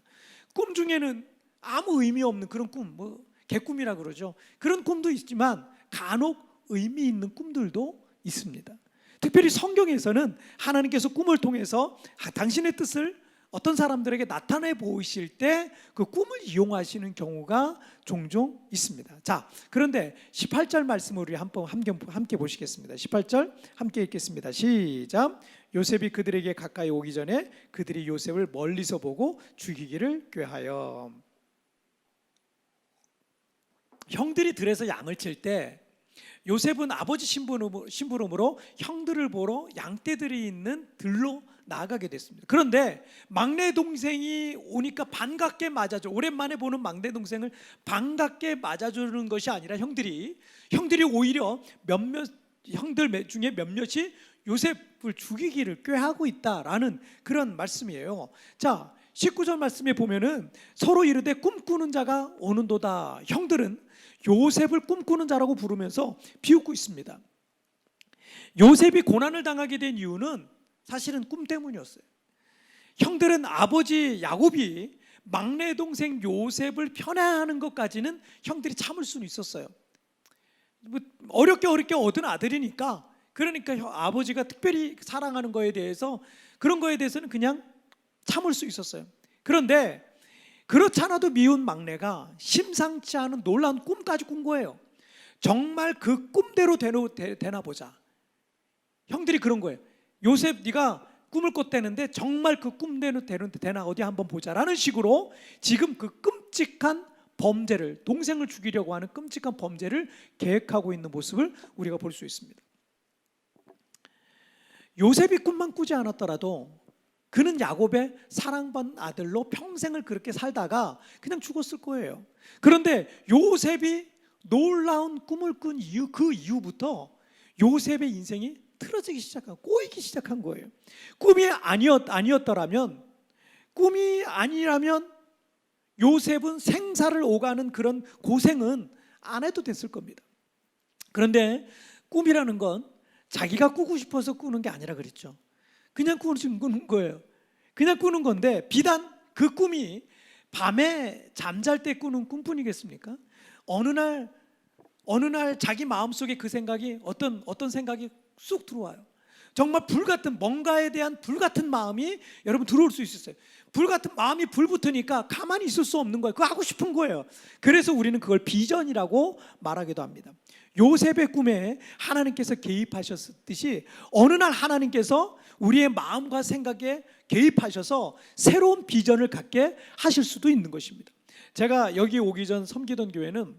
꿈 중에는 아무 의미 없는 그런 꿈, 뭐 개꿈이라 그러죠. 그런 꿈도 있지만 간혹 의미 있는 꿈들도 있습니다. 특별히 성경에서는 하나님께서 꿈을 통해서 당신의 뜻을 어떤 사람들에게 나타내 보이실 때 그 꿈을 이용하시는 경우가 종종 있습니다. 자, 그런데 18절 말씀을 우리 함께 보시겠습니다. 18절 함께 읽겠습니다. 시작. 요셉이 그들에게 가까이 오기 전에 그들이 요셉을 멀리서 보고 죽이기를 꾀하여. 형들이 들에서 양을 칠 때 요셉은 아버지 심부름으로 형들을 보러 양떼들이 있는 들로 나아가게 됐습니다. 그런데 막내 동생이 오니까 반갑게 맞아줘. 오랜만에 보는 막내 동생을 반갑게 맞아주는 것이 아니라 형들이 오히려 형들 중에 몇몇이 요셉을 죽이기를 꾀하고 있다라는 그런 말씀이에요. 자, 19절 말씀에 보면은 서로 이르되 꿈꾸는 자가 오는도다. 형들은 요셉을 꿈꾸는 자라고 부르면서 비웃고 있습니다. 요셉이 고난을 당하게 된 이유는 사실은 꿈 때문이었어요. 형들은 아버지 야곱이 막내 동생 요셉을 편애하는 것까지는 형들이 참을 수는 있었어요. 뭐 어렵게 얻은 아들이니까, 그러니까 아버지가 특별히 사랑하는 거에 대해서, 그런 거에 대해서는 그냥 참을 수 있었어요. 그런데 그렇지 않아도 미운 막내가 심상치 않은 놀라운 꿈까지 꾼 거예요. 정말 그 꿈대로 되나 보자. 형들이 그런 거예요. 요셉, 네가 꿈을 꿨다는데 정말 그 꿈대로 되나 어디 한번 보자라는 식으로 지금 그 끔찍한 범죄를, 동생을 죽이려고 하는 끔찍한 범죄를 계획하고 있는 모습을 우리가 볼 수 있습니다. 요셉이 꿈만 꾸지 않았더라도 그는 야곱의 사랑받는 아들로 평생을 그렇게 살다가 그냥 죽었을 거예요. 그런데 요셉이 놀라운 꿈을 꾼 이후, 그 이후부터 요셉의 인생이 틀어지기 시작한, 꼬이기 시작한 거예요. 꿈이 아니라면 요셉은 생사를 오가는 그런 고생은 안 해도 됐을 겁니다. 그런데 꿈이라는 건 자기가 꾸고 싶어서 꾸는 게 아니라 그랬죠. 그냥 꾸는 거예요. 그냥 꾸는 건데 비단 그 꿈이 밤에 잠잘 때 꾸는 꿈뿐이겠습니까? 어느 날 자기 마음속에 그 생각이 어떤 생각이 쑥 들어와요. 정말 불같은, 뭔가에 대한 불같은 마음이 여러분 들어올 수 있었어요. 불같은 마음이 불붙으니까 가만히 있을 수 없는 거예요. 그거 하고 싶은 거예요. 그래서 우리는 그걸 비전이라고 말하기도 합니다. 요셉의 꿈에 하나님께서 개입하셨듯이 어느 날 하나님께서 우리의 마음과 생각에 개입하셔서 새로운 비전을 갖게 하실 수도 있는 것입니다. 제가 여기 오기 전 섬기던 교회는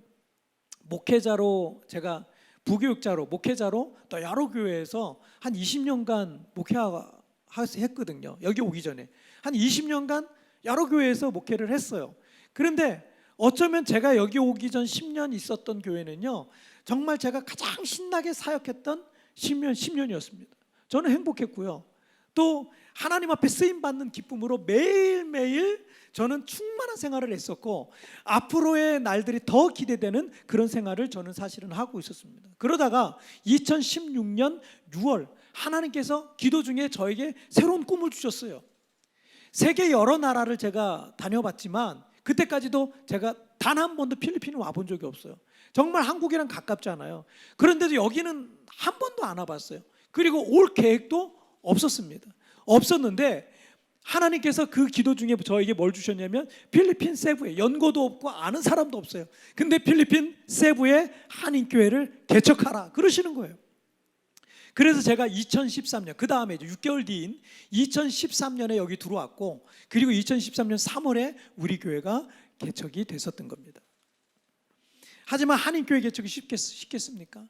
목회자로, 제가 부교육자로, 목회자로 또 여러 교회에서 한 20년간 목회했거든요. 여기 오기 전에 한 20년간 여러 교회에서 목회를 했어요. 그런데 어쩌면 제가 여기 오기 전 10년 있었던 교회는요, 정말 제가 가장 신나게 사역했던 10년이었습니다. 저는 행복했고요. 또 하나님 앞에 쓰임받는 기쁨으로 매일매일 저는 충만한 생활을 했었고, 앞으로의 날들이 더 기대되는 그런 생활을 저는 사실은 하고 있었습니다. 그러다가 2016년 6월 하나님께서 기도 중에 저에게 새로운 꿈을 주셨어요. 세계 여러 나라를 제가 다녀봤지만 그때까지도 제가 단 한 번도 필리핀에 와본 적이 없어요. 정말 한국이랑 가깝지 않아요. 그런데도 여기는 한 번도 안 와봤어요. 그리고 올 계획도 없었는데 하나님께서 그 기도 중에 저에게 뭘 주셨냐면 필리핀 세부에, 연고도 없고 아는 사람도 없어요. 근데 필리핀 세부에 한인교회를 개척하라 그러시는 거예요. 그래서 제가 2013년, 그 다음에 6개월 뒤인 2013년에 여기 들어왔고, 그리고 2013년 3월에 우리 교회가 개척이 됐었던 겁니다. 하지만 한인교회 개척이 쉽겠습니까?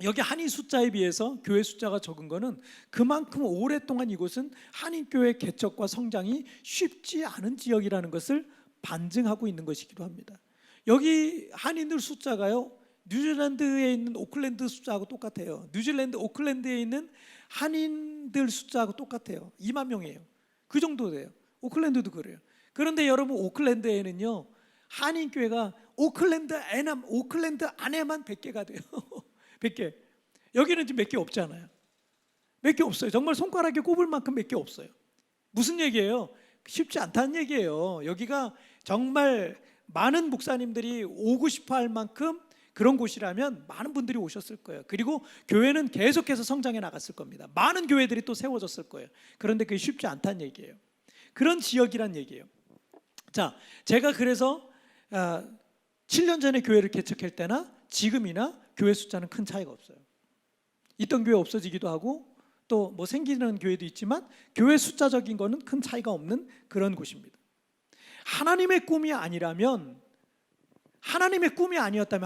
여기 한인 숫자에 비해서 교회 숫자가 적은 거는 그만큼 오랫동안 이곳은 한인교회 개척과 성장이 쉽지 않은 지역이라는 것을 반증하고 있는 것이기도 합니다. 여기 한인들 숫자가요, 뉴질랜드에 있는 오클랜드 숫자하고 똑같아요. 뉴질랜드 오클랜드에 있는 한인들 숫자하고 똑같아요. 2만 명이에요. 그 정도 돼요. 오클랜드도 그래요. 그런데 여러분, 오클랜드에는요, 한인교회가 오클랜드 안에만 100개가 돼요. 100개. 여기는 지금 몇 개 없잖아요. 몇 개 없어요. 정말 손가락에 꼽을 만큼 몇 개 없어요. 무슨 얘기예요? 쉽지 않다는 얘기예요. 여기가 정말 많은 목사님들이 오고 싶어 할 만큼 그런 곳이라면 많은 분들이 오셨을 거예요. 그리고 교회는 계속해서 성장해 나갔을 겁니다. 많은 교회들이 또 세워졌을 거예요. 그런데 그게 쉽지 않다는 얘기예요. 그런 지역이란 얘기예요. 자, 제가 그래서 7년 전에 교회를 개척할 때나 지금이나 교회 숫자는 큰 차이가 없어요. 있던 교회 없어지기도 하고 또 뭐 생기는 교회도 있지만 교회 숫자적인 거는 큰 차이가 없는 그런 곳입니다. 하나님의 꿈이 아니었다면,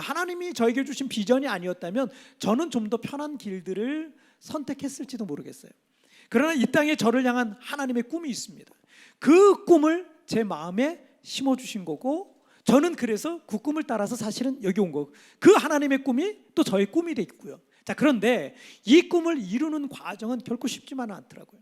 하나님이 저에게 주신 비전이 아니었다면 저는 좀 더 편한 길들을 선택했을지도 모르겠어요. 그러나 이 땅에 저를 향한 하나님의 꿈이 있습니다. 그 꿈을 제 마음에 심어주신 거고, 저는 그래서 그 꿈을 따라서 사실은 여기 온 거고, 그 하나님의 꿈이 또 저의 꿈이 돼 있고요. 자, 그런데 이 꿈을 이루는 과정은 결코 쉽지만은 않더라고요.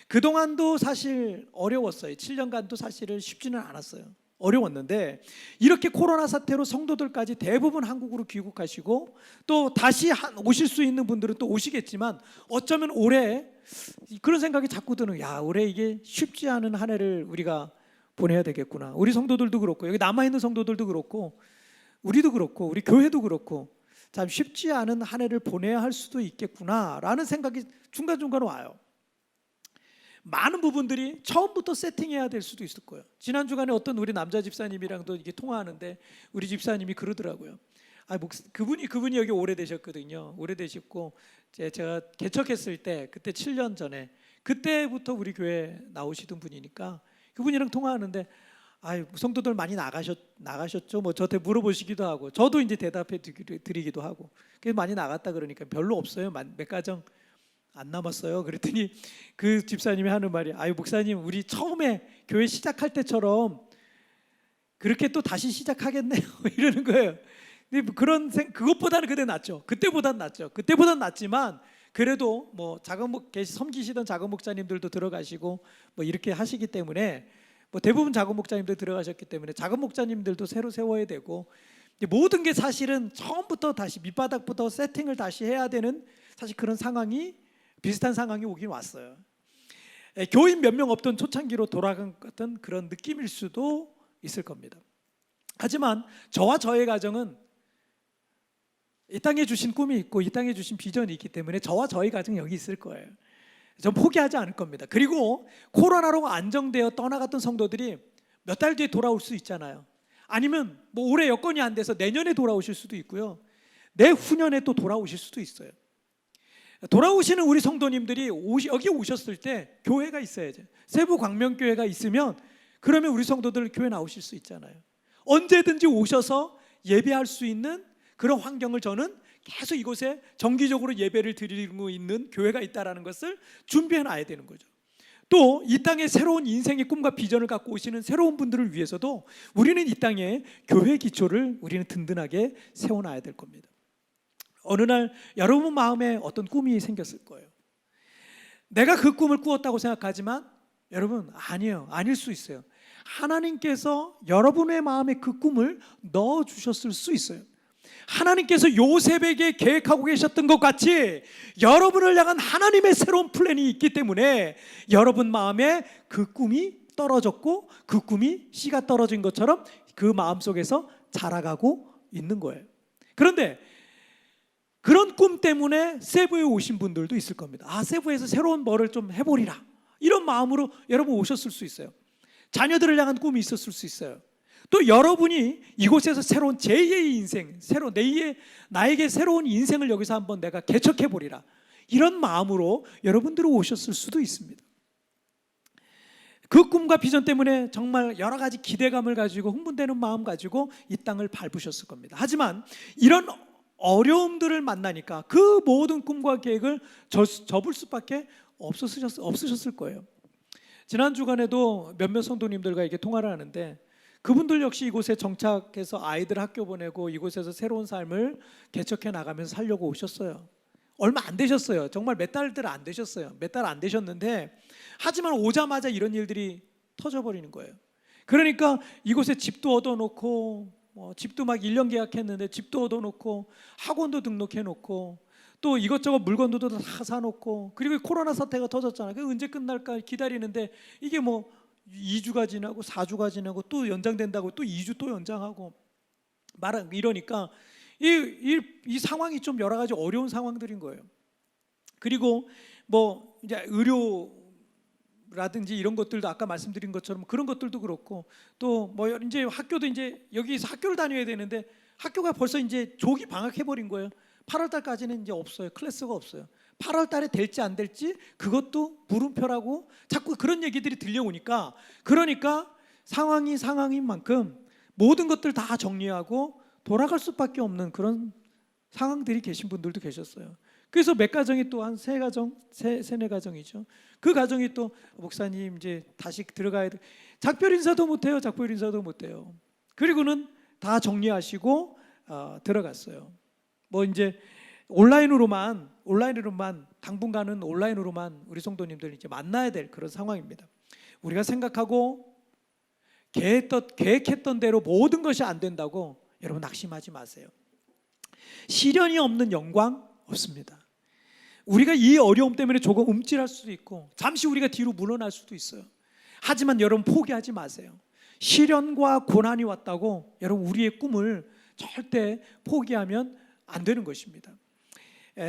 그동안도 사실 어려웠어요. 7년간도 사실은 쉽지는 않았어요. 어려웠는데 이렇게 코로나 사태로 성도들까지 대부분 한국으로 귀국하시고 또 다시 오실 수 있는 분들은 또 오시겠지만, 어쩌면 올해 그런 생각이 자꾸 드는, 야, 올해 이게 쉽지 않은 한 해를 우리가 보내야 되겠구나. 우리 성도들도 그렇고 여기 남아있는 성도들도 그렇고 우리도 그렇고 우리 교회도 그렇고 참 쉽지 않은 한 해를 보내야 할 수도 있겠구나라는 생각이 중간중간 와요. 많은 부분들이 처음부터 세팅해야 될 수도 있을 거예요. 지난 주간에 어떤 우리 남자 집사님이랑도 이게 통화하는데 우리 집사님이 그러더라고요. 그분이 여기 오래되셨거든요. 오래되셨고 제가 개척했을 때 그때 7년 전에 그때부터 우리 교회 나오시던 분이니까 그분이랑 통화하는데, 성도들 많이 나가셨죠? 뭐 저한테 물어보시기도 하고 저도 이제 대답해 드리기도 하고, 그래서 많이 나갔다 그러니까 별로 없어요. 몇 가정 안 남았어요. 그랬더니 그 집사님이 하는 말이, 목사님, 우리 처음에 교회 시작할 때처럼 그렇게 또 다시 시작하겠네요. 이러는 거예요. 근데 그것보다는 그때 낫죠. 그때보단 낫죠. 그때보단 낫지만 그래도 뭐 섬기시던 작은 목자님들도 들어가시고 뭐 이렇게 하시기 때문에 뭐 대부분 작은 목자님들 들어가셨기 때문에 작은 목자님들도 새로 세워야 되고 모든 게 사실은 처음부터 다시 밑바닥부터 세팅을 다시 해야 되는 사실 그런 상황이 비슷한 상황이 오긴 왔어요. 교인 몇 명 없던 초창기로 돌아간 같은 그런 느낌일 수도 있을 겁니다. 하지만 저와 저의 가정은 이 땅에 주신 꿈이 있고 이 땅에 주신 비전이 있기 때문에 저와 저희 가정이 여기 있을 거예요. 전 포기하지 않을 겁니다. 그리고 코로나로 안정되어 떠나갔던 성도들이 몇 달 뒤에 돌아올 수 있잖아요. 아니면 뭐 올해 여건이 안 돼서 내년에 돌아오실 수도 있고요. 내후년에 또 돌아오실 수도 있어요. 돌아오시는 우리 성도님들이 여기 오셨을 때 교회가 있어야죠. 세부 광명교회가 있으면 그러면 우리 성도들 교회 나오실 수 있잖아요. 언제든지 오셔서 예배할 수 있는 그런 환경을 저는 계속 이곳에 정기적으로 예배를 드리고 있는 교회가 있다는 것을 준비해 놔야 되는 거죠. 또 이 땅에 새로운 인생의 꿈과 비전을 갖고 오시는 새로운 분들을 위해서도 우리는 이 땅에 교회 기초를 우리는 든든하게 세워놔야 될 겁니다. 어느 날 여러분 마음에 어떤 꿈이 생겼을 거예요. 내가 그 꿈을 꾸었다고 생각하지만 여러분 아니에요. 아닐 수 있어요. 하나님께서 여러분의 마음에 그 꿈을 넣어주셨을 수 있어요. 하나님께서 요셉에게 계획하고 계셨던 것 같이 여러분을 향한 하나님의 새로운 플랜이 있기 때문에 여러분 마음에 그 꿈이 떨어졌고 그 꿈이 씨가 떨어진 것처럼 그 마음속에서 자라가고 있는 거예요. 그런데 그런 꿈 때문에 세부에 오신 분들도 있을 겁니다. 세부에서 새로운 뭐를 좀 해보리라 이런 마음으로 여러분 오셨을 수 있어요. 자녀들을 향한 꿈이 있었을 수 있어요. 또 여러분이 이곳에서 새로운 제2의 인생, 나에게 새로운 인생을 여기서 한번 내가 개척해 보리라 이런 마음으로 여러분들이 오셨을 수도 있습니다. 그 꿈과 비전 때문에 정말 여러 가지 기대감을 가지고 흥분되는 마음 가지고 이 땅을 밟으셨을 겁니다. 하지만 이런 어려움들을 만나니까 그 모든 꿈과 계획을 접을 수밖에 없으셨을 거예요. 지난 주간에도 몇몇 성도님들과 이렇게 통화를 하는데 그분들 역시 이곳에 정착해서 아이들 학교 보내고 이곳에서 새로운 삶을 개척해 나가면서 살려고 오셨어요. 얼마 안 되셨어요. 정말 몇 달들 안 되셨어요. 몇 달 안 되셨는데 하지만 오자마자 이런 일들이 터져버리는 거예요. 그러니까 이곳에 집도 얻어놓고 집도 막 1년 계약했는데 집도 얻어놓고 학원도 등록해놓고 또 이것저것 물건도 다 사놓고 그리고 코로나 사태가 터졌잖아요. 그 언제 끝날까 기다리는데 이게 뭐 2주가 지나고 4주가 지나고 또 연장된다고 또 2주 또 연장하고 이러니까 이 상황이 좀 여러 가지 어려운 상황들인 거예요. 그리고 뭐 이제 의료라든지 이런 것들도 아까 말씀드린 것처럼 그런 것들도 그렇고 또 뭐 이제 학교도 이제 여기서 학교를 다녀야 되는데 학교가 벌써 이제 조기 방학해 버린 거예요. 8월 달까지는 이제 없어요. 클래스가 없어요. 8월 달에 될지 안 될지 그것도 물음표라고 자꾸 그런 얘기들이 들려오니까 그러니까 상황인 만큼 모든 것들 다 정리하고 돌아갈 수밖에 없는 그런 상황들이 계신 분들도 계셨어요. 그래서 몇 가정이 또 한 세네 가정이죠. 그 가정이 또 목사님 이제 다시 들어가야 돼. 작별 인사도 못해요. 그리고는 다 정리하시고 들어갔어요. 뭐 이제 온라인으로만 당분간은 온라인으로만 우리 성도님들 이제 만나야 될 그런 상황입니다. 우리가 생각하고 계획했던 대로 모든 것이 안 된다고 여러분 낙심하지 마세요. 시련이 없는 영광 없습니다. 우리가 이 어려움 때문에 조금 움찔할 수도 있고 잠시 우리가 뒤로 물러날 수도 있어요. 하지만 여러분 포기하지 마세요. 시련과 고난이 왔다고 여러분 우리의 꿈을 절대 포기하면 안 되는 것입니다.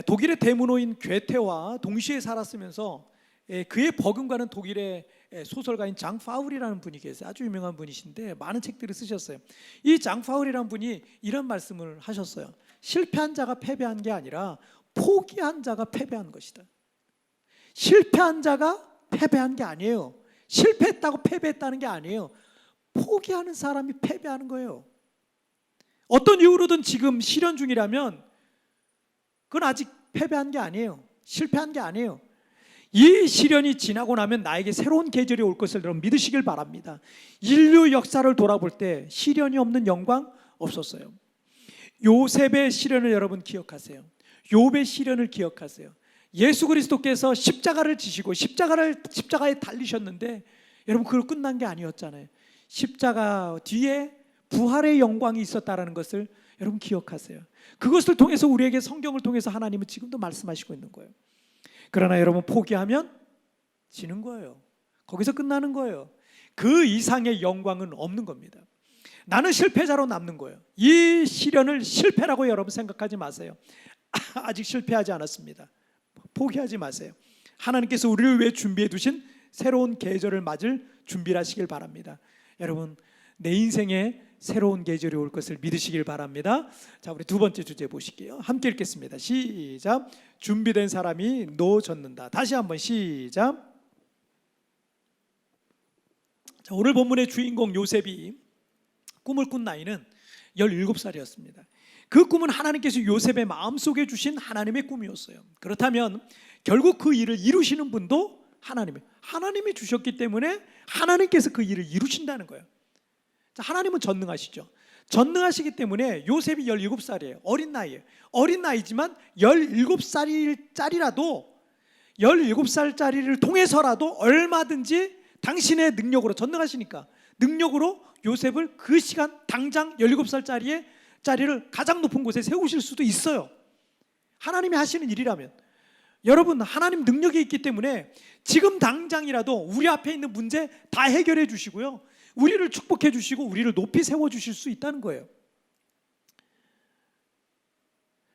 독일의 대문호인 괴테와 동시에 살았으면서 그의 버금가는 독일의 소설가인 장 파울이라는 분이 계세요. 아주 유명한 분이신데 많은 책들을 쓰셨어요. 이 장 파울이라는 분이 이런 말씀을 하셨어요. 실패한 자가 패배한 게 아니라 포기한 자가 패배한 것이다. 실패한 자가 패배한 게 아니에요. 실패했다고 패배했다는 게 아니에요. 포기하는 사람이 패배하는 거예요. 어떤 이유로든 지금 실현 중이라면 그건 아직 패배한 게 아니에요. 실패한 게 아니에요. 이 시련이 지나고 나면 나에게 새로운 계절이 올 것을 여러분 믿으시길 바랍니다. 인류 역사를 돌아볼 때 시련이 없는 영광 없었어요. 요셉의 시련을 여러분 기억하세요. 욥의 시련을 기억하세요. 예수 그리스도께서 십자가를 지시고 십자가에 달리셨는데 여러분 그걸 끝난 게 아니었잖아요. 십자가 뒤에 부활의 영광이 있었다라는 것을 여러분 기억하세요. 그것을 통해서 우리에게 성경을 통해서 하나님은 지금도 말씀하시고 있는 거예요. 그러나 여러분 포기하면 지는 거예요. 거기서 끝나는 거예요. 그 이상의 영광은 없는 겁니다. 나는 실패자로 남는 거예요. 이 시련을 실패라고 여러분 생각하지 마세요. 아직 실패하지 않았습니다. 포기하지 마세요. 하나님께서 우리를 위해 준비해 두신 새로운 계절을 맞을 준비를 하시길 바랍니다. 여러분 내 인생에 새로운 계절이 올 것을 믿으시길 바랍니다. 자, 우리 두 번째 주제 보실게요. 함께 읽겠습니다. 시작. 준비된 사람이 노 젓는다. 다시 한번 시작. 자, 오늘 본문의 주인공 요셉이 꿈을 꾼 나이는 17살이었습니다. 그 꿈은 하나님께서 요셉의 마음속에 주신 하나님의 꿈이었어요. 그렇다면 결국 그 일을 이루시는 분도 하나님이 주셨기 때문에 하나님께서 그 일을 이루신다는 거예요. 자, 하나님은 전능하시죠. 전능하시기 때문에 요셉이 17살이에요. 어린 나이에요. 어린 나이지만 17살짜리를 통해서라도 얼마든지 당신의 능력으로, 전능하시니까 능력으로 요셉을 그 시간 당장 17살짜리를 가장 높은 곳에 세우실 수도 있어요. 하나님이 하시는 일이라면. 여러분 하나님 능력이 있기 때문에 지금 당장이라도 우리 앞에 있는 문제 다 해결해 주시고요, 우리를 축복해 주시고 우리를 높이 세워 주실 수 있다는 거예요.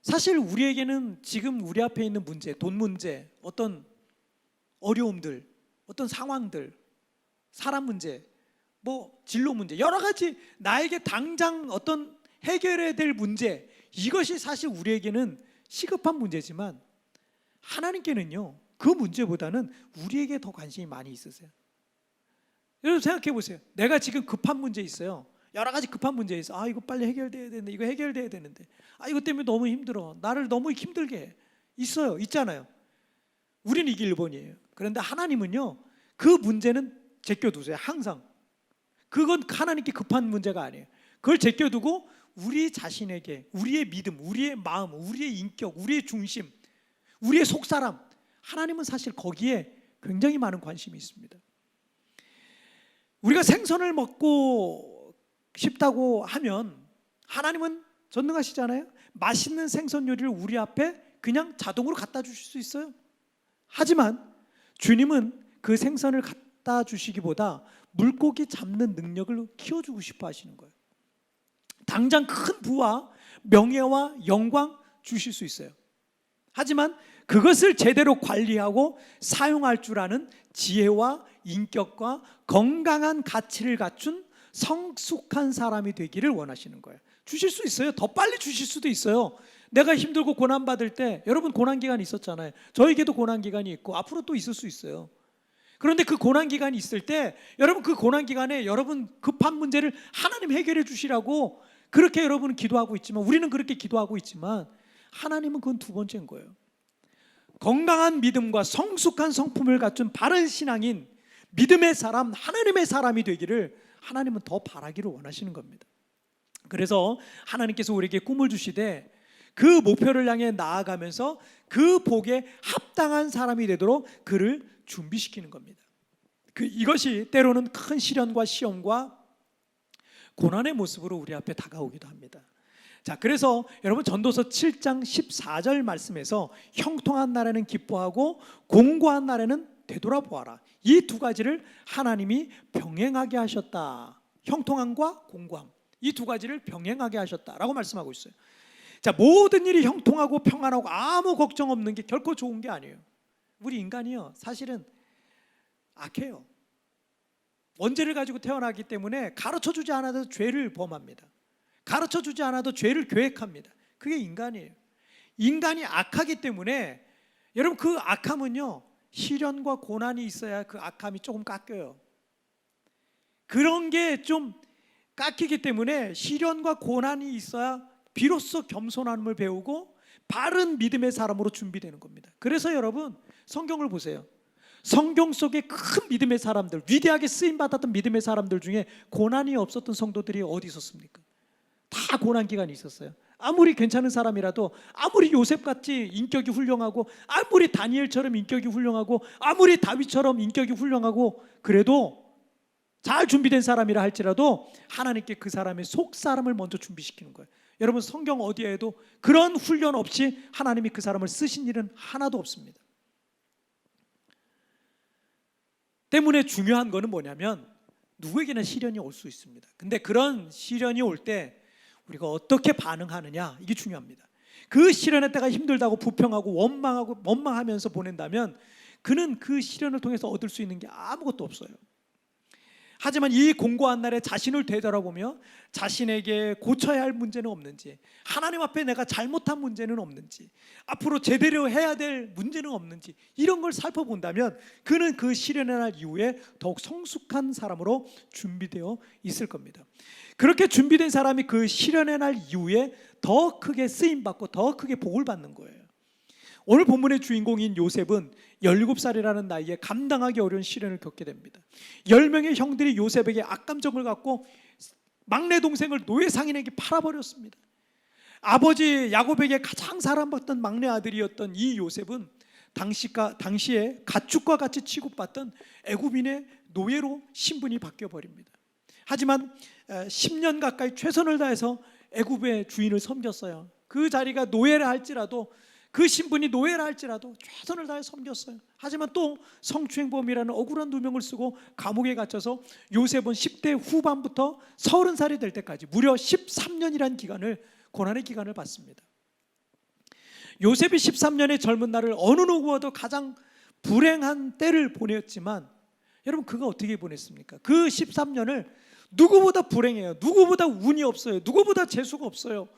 사실 우리에게는 지금 우리 앞에 있는 문제, 돈 문제, 어떤 어려움들, 어떤 상황들, 사람 문제, 진로 문제, 여러 가지 나에게 당장 어떤 해결해야 될 문제, 이것이 사실 우리에게는 시급한 문제지만 하나님께는요 그 문제보다는 우리에게 더 관심이 많이 있으세요. 여러분 생각해 보세요. 내가 지금 급한 문제 있어요. 여러 가지 급한 문제 있어. 이거 빨리 해결돼야 되는데, 이거 해결돼야 되는데, 이것 때문에 너무 힘들어, 나를 너무 힘들게 해. 있잖아요. 우리는 이게 1번이에요. 그런데 하나님은요 그 문제는 제껴두세요. 항상. 그건 하나님께 급한 문제가 아니에요. 그걸 제껴두고 우리 자신에게 우리의 믿음, 우리의 마음, 우리의 인격, 우리의 중심, 우리의 속사람, 하나님은 사실 거기에 굉장히 많은 관심이 있습니다. 우리가 생선을 먹고 싶다고 하면 하나님은 전능하시잖아요. 맛있는 생선 요리를 우리 앞에 그냥 자동으로 갖다 주실 수 있어요. 하지만 주님은 그 생선을 갖다 주시기보다 물고기 잡는 능력을 키워주고 싶어 하시는 거예요. 당장 큰 부와 명예와 영광 주실 수 있어요. 하지만 그것을 제대로 관리하고 사용할 줄 아는 지혜와 인격과 건강한 가치를 갖춘 성숙한 사람이 되기를 원하시는 거예요. 주실 수 있어요. 더 빨리 주실 수도 있어요. 내가 힘들고 고난받을 때, 여러분 고난기간이 있었잖아요. 저에게도 고난기간이 있고 앞으로 또 있을 수 있어요. 그런데 그 고난기간이 있을 때 여러분 그 고난기간에 여러분 급한 문제를 하나님 해결해 주시라고 그렇게 여러분은 기도하고 있지만, 우리는 그렇게 기도하고 있지만 하나님은 그건 두 번째인 거예요. 건강한 믿음과 성숙한 성품을 갖춘 바른 신앙인 믿음의 사람, 하나님의 사람이 되기를 하나님은 더 바라기를 원하시는 겁니다. 그래서 하나님께서 우리에게 꿈을 주시되 그 목표를 향해 나아가면서 그 복에 합당한 사람이 되도록 그를 준비시키는 겁니다. 이것이 때로는 큰 시련과 시험과 고난의 모습으로 우리 앞에 다가오기도 합니다. 자, 그래서 여러분 전도서 7장 14절 말씀에서 형통한 날에는 기뻐하고 공고한 날에는 되돌아보아라, 이 두 가지를 하나님이 병행하게 하셨다. 형통함과 공고함, 이 두 가지를 병행하게 하셨다라고 말씀하고 있어요. 자, 모든 일이 형통하고 평안하고 아무 걱정 없는 게 결코 좋은 게 아니에요. 우리 인간이요 사실은 악해요. 원죄를 가지고 태어나기 때문에 가르쳐주지 않아도 죄를 범합니다. 가르쳐주지 않아도 죄를 계획합니다. 그게 인간이에요. 인간이 악하기 때문에 여러분 그 악함은요 시련과 고난이 있어야 그 악함이 조금 깎여요. 그런 게 좀 깎이기 때문에 시련과 고난이 있어야 비로소 겸손함을 배우고 바른 믿음의 사람으로 준비되는 겁니다. 그래서 여러분 성경을 보세요. 성경 속에 큰 믿음의 사람들, 위대하게 쓰임받았던 믿음의 사람들 중에 고난이 없었던 성도들이 어디 있었습니까? 다 고난 기간이 있었어요. 아무리 괜찮은 사람이라도, 아무리 요셉같이 인격이 훌륭하고, 아무리 다니엘처럼 인격이 훌륭하고, 아무리 다윗처럼 인격이 훌륭하고, 그래도 잘 준비된 사람이라 할지라도 하나님께 그 사람의 속사람을 먼저 준비시키는 거예요. 여러분, 성경 어디에도 그런 훈련 없이 하나님이 그 사람을 쓰신 일은 하나도 없습니다. 때문에 중요한 거는 뭐냐면, 누구에게나 시련이 올 수 있습니다. 근데 그런 시련이 올 때 우리가 어떻게 반응하느냐, 이게 중요합니다. 그 시련의 때가 힘들다고 부평하고 원망하면서 보낸다면 그는 그 시련을 통해서 얻을 수 있는 게 아무것도 없어요. 하지만 이 공고한 날에 자신을 되돌아보며 자신에게 고쳐야 할 문제는 없는지, 하나님 앞에 내가 잘못한 문제는 없는지, 앞으로 제대로 해야 될 문제는 없는지, 이런 걸 살펴본다면 그는 그 시련의 날 이후에 더욱 성숙한 사람으로 준비되어 있을 겁니다. 그렇게 준비된 사람이 그 시련의 날 이후에 더 크게 쓰임받고 더 크게 복을 받는 거예요. 오늘 본문의 주인공인 요셉은 17살이라는 나이에 감당하기 어려운 시련을 겪게 됩니다. 10명의 형들이 요셉에게 악감정을 갖고 막내 동생을 노예 상인에게 팔아버렸습니다. 아버지 야곱에게 가장 사랑받던 막내 아들이었던 이 요셉은 당시에 가축과 같이 취급받던 애굽인의 노예로 신분이 바뀌어버립니다. 하지만 10년 가까이 최선을 다해서 애굽의 주인을 섬겼어요. 그 자리가 노예라 할지라도, 그 신분이 노예라 할지라도 최선을 다해 섬겼어요. 하지만 또 성추행범이라는 억울한 누명을 쓰고 감옥에 갇혀서 요셉은 10대 후반부터 30살이 될 때까지 무려 13년이라는 기간을, 고난의 기간을 받습니다. 요셉이 13년의 젊은 날을 어느 누구와도 가장 불행한 때를 보냈지만, 여러분, 그가 어떻게 보냈습니까? 그 13년을 누구보다 불행해요. 누구보다 운이 없어요. 누구보다 재수가 없어요.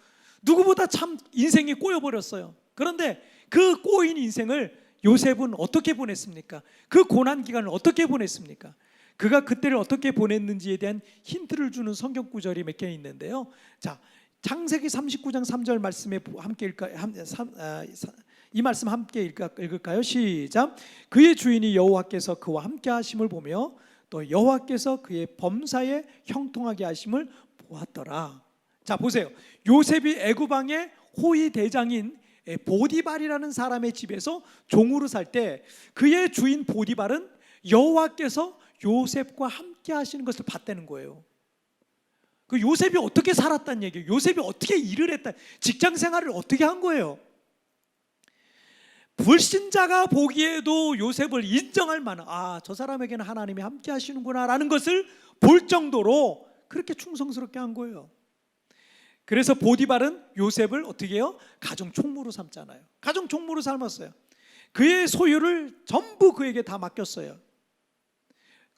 누구보다 참 인생이 꼬여버렸어요. 그런데 그 꼬인 인생을 요셉은 어떻게 보냈습니까? 그 고난 기간을 어떻게 보냈습니까? 그가 그때를 어떻게 보냈는지에 대한 힌트를 주는 성경 구절이 몇 개 있는데요. 자, 창세기 39장 3절 말씀에 함께 읽을까요? 이 말씀 함께 읽을까요? 시작. 그의 주인이 여호와께서 그와 함께 하심을 보며 또 여호와께서 그의 범사에 형통하게 하심을 보았더라. 자, 보세요. 요셉이 애굽 왕의 호위 대장인 보디발이라는 사람의 집에서 종으로 살 때 그의 주인 보디발은 여호와께서 요셉과 함께 하시는 것을 봤다는 거예요. 그 요셉이 어떻게 살았다는 얘기예요. 요셉이 어떻게 일을 했다, 직장 생활을 어떻게 한 거예요. 불신자가 보기에도 요셉을 인정할 만한, 저 사람에게는 하나님이 함께 하시는구나 라는 것을 볼 정도로 그렇게 충성스럽게 한 거예요. 그래서 보디발은 요셉을 어떻게 해요? 가정 총무로 삼잖아요. 가정 총무로 삼았어요. 그의 소유를 전부 그에게 다 맡겼어요.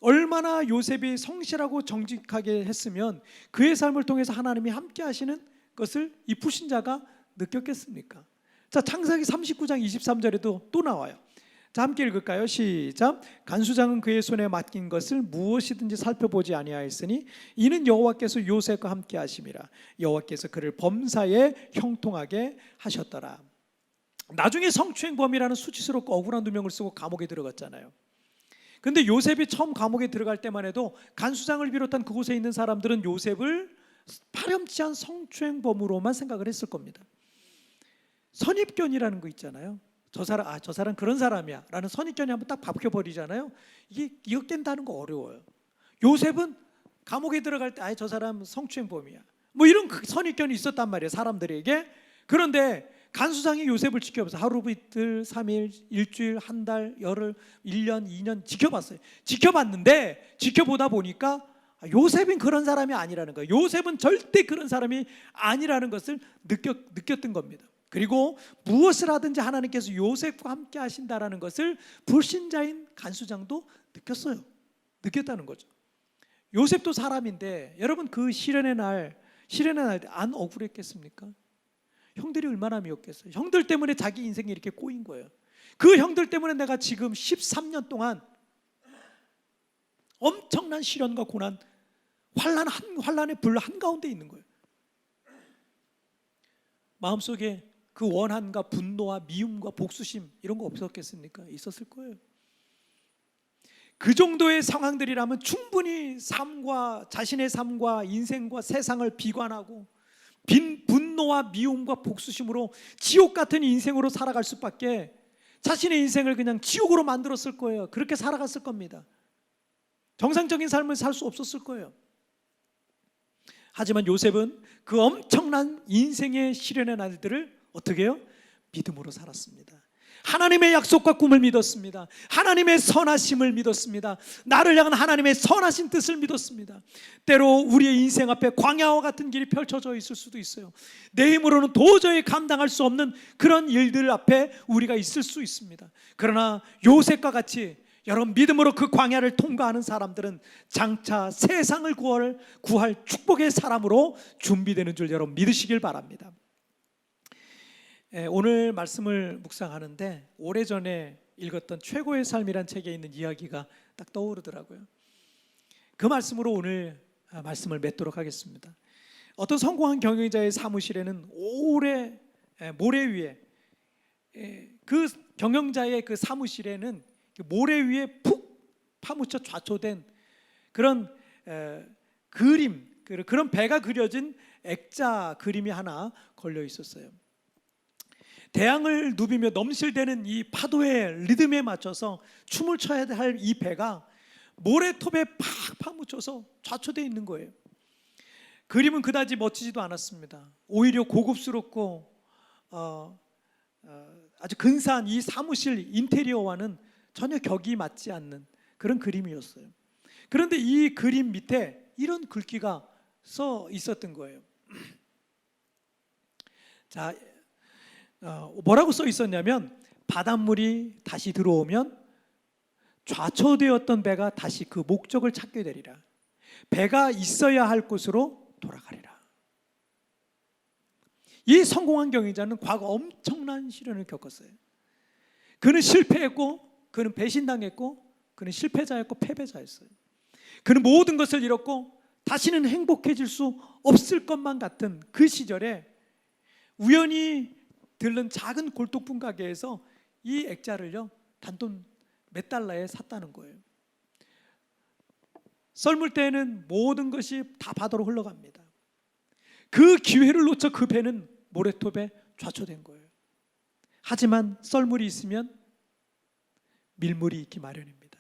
얼마나 요셉이 성실하고 정직하게 했으면 그의 삶을 통해서 하나님이 함께 하시는 것을 이 불신자가 느꼈겠습니까? 자, 창세기 39장 23절에도 또 나와요. 자, 함께 읽을까요? 시작. 간수장은 그의 손에 맡긴 것을 무엇이든지 살펴보지 아니하였으니 이는 여호와께서 요셉과 함께 하심이라. 여호와께서 그를 범사에 형통하게 하셨더라. 나중에 성추행범이라는 수치스럽고 억울한 누명을 쓰고 감옥에 들어갔잖아요. 근데 요셉이 처음 감옥에 들어갈 때만 해도 간수장을 비롯한 그곳에 있는 사람들은 요셉을 파렴치한 성추행범으로만 생각을 했을 겁니다. 선입견이라는 거 있잖아요. 저 사람 그런 사람이야 라는 선입견이 한번 딱 박혀버리잖아요. 이거 깬다는 거 어려워요. 요셉은 감옥에 들어갈 때 저 사람 성추행범이야, 뭐 이런 선입견이 있었단 말이에요, 사람들에게. 그런데 간수장이 요셉을 지켜봐서 하루, 이틀, 3일, 일주일, 한 달, 열흘, 1년, 2년 지켜봤어요. 지켜봤는데 지켜보다 보니까 요셉은 그런 사람이 아니라는 거예요. 요셉은 절대 그런 사람이 아니라는 것을 느꼈던 겁니다. 그리고 무엇을 하든지 하나님께서 요셉과 함께 하신다라는 것을 불신자인 간수장도 느꼈다는 거죠. 요셉도 사람인데 여러분, 그 시련의 날 안 억울했겠습니까? 형들이 얼마나 미웠겠어요. 형들 때문에 자기 인생이 이렇게 꼬인 거예요. 그 형들 때문에 내가 지금 13년 동안 엄청난 시련과 고난, 환란의 불 한가운데 있는 거예요. 마음속에 그 원한과 분노와 미움과 복수심 이런 거 없었겠습니까? 있었을 거예요. 그 정도의 상황들이라면 충분히 자신의 삶과 인생과 세상을 비관하고 분노 분노와 미움과 복수심으로 지옥 같은 인생으로 살아갈 수밖에, 자신의 인생을 그냥 지옥으로 만들었을 거예요. 그렇게 살아갔을 겁니다. 정상적인 삶을 살 수 없었을 거예요. 하지만 요셉은 그 엄청난 인생의 시련의 날들을 어떻게 해요? 믿음으로 살았습니다. 하나님의 약속과 꿈을 믿었습니다. 하나님의 선하심을 믿었습니다. 나를 향한 하나님의 선하신 뜻을 믿었습니다. 때로 우리의 인생 앞에 광야와 같은 길이 펼쳐져 있을 수도 있어요. 내 힘으로는 도저히 감당할 수 없는 그런 일들 앞에 우리가 있을 수 있습니다. 그러나 요셉과 같이 여러분 믿음으로 그 광야를 통과하는 사람들은 장차 세상을 구할 축복의 사람으로 준비되는 줄 여러분 믿으시길 바랍니다. 오늘 말씀을 묵상하는데 오래전에 읽었던 최고의 삶이란 책에 있는 이야기가 딱 떠오르더라고요. 그 말씀으로 오늘 말씀을 맺도록 하겠습니다. 어떤 성공한 경영자의 사무실에는 오래 모래 위에, 그 경영자의 그 사무실에는 모래 위에 푹 파묻혀 좌초된 그런 그림, 그런 배가 그려진 액자 그림이 하나 걸려 있었어요. 대양을 누비며 넘실대는 이 파도의 리듬에 맞춰서 춤을 춰야 할 이 배가 모래톱에 팍 파묻혀서 좌초되어 있는 거예요. 그림은 그다지 멋지지도 않았습니다. 오히려 고급스럽고 아주 근사한 이 사무실 인테리어와는 전혀 격이 맞지 않는 그런 그림이었어요. 그런데 이 그림 밑에 이런 글귀가 써 있었던 거예요. 자, 뭐라고 써 있었냐면, 바닷물이 다시 들어오면 좌초되었던 배가 다시 그 목적을 찾게 되리라. 배가 있어야 할 곳으로 돌아가리라. 이 성공한 경영자는 과거 엄청난 시련을 겪었어요. 그는 실패했고, 그는 배신당했고, 그는 실패자였고 패배자였어요. 그는 모든 것을 잃었고 다시는 행복해질 수 없을 것만 같은 그 시절에 우연히 들른 작은 골동품 가게에서 이 액자를요 단돈 몇 달러에 샀다는 거예요. 썰물 때에는 모든 것이 다 바다로 흘러갑니다. 그 기회를 놓쳐 그 배는 모래톱에 좌초된 거예요. 하지만 썰물이 있으면 밀물이 있기 마련입니다.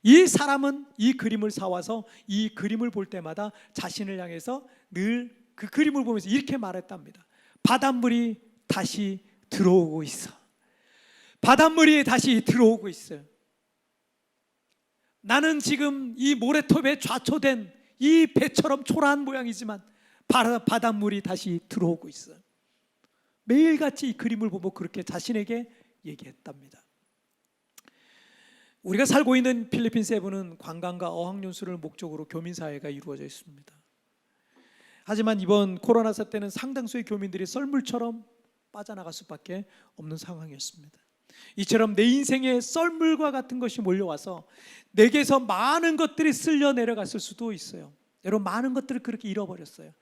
이 사람은 이 그림을 사와서 이 그림을 볼 때마다 자신을 향해서 늘 그 그림을 보면서 이렇게 말했답니다. 바닷물이 다시 들어오고 있어. 바닷물이 다시 들어오고 있어요. 나는 지금 이 모래톱에 좌초된 이 배처럼 초라한 모양이지만 바닷물이 다시 들어오고 있어요. 매일같이 이 그림을 보고 그렇게 자신에게 얘기했답니다. 우리가 살고 있는 필리핀 세부는 관광과 어학연수를 목적으로 교민사회가 이루어져 있습니다. 하지만 이번 코로나 사태는 상당수의 교민들이 썰물처럼 빠져나갈 수밖에 없는 상황이었습니다. 이처럼 내 인생에 썰물과 같은 것이 몰려와서 내게서 많은 것들이 쓸려 내려갔을 수도 있어요. 여러분, 많은 것들을 그렇게 잃어버렸어요.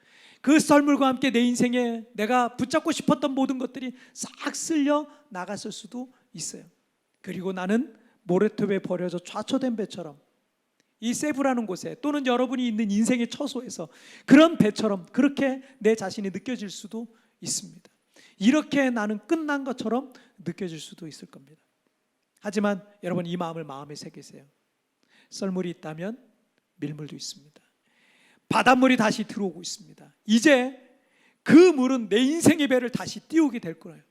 그 썰물과 함께 내 인생에 내가 붙잡고 싶었던 모든 것들이 싹 쓸려 나갔을 수도 있어요. 그리고 나는 모래톱에 버려져 좌초된 배처럼 이 세부라는 곳에, 또는 여러분이 있는 인생의 처소에서 그런 배처럼 그렇게 내 자신이 느껴질 수도 있습니다. 이렇게 나는 끝난 것처럼 느껴질 수도 있을 겁니다. 하지만 여러분, 이 마음을 마음에 새기세요. 썰물이 있다면 밀물도 있습니다. 바닷물이 다시 들어오고 있습니다. 이제 그 물은 내 인생의 배를 다시 띄우게 될 거예요.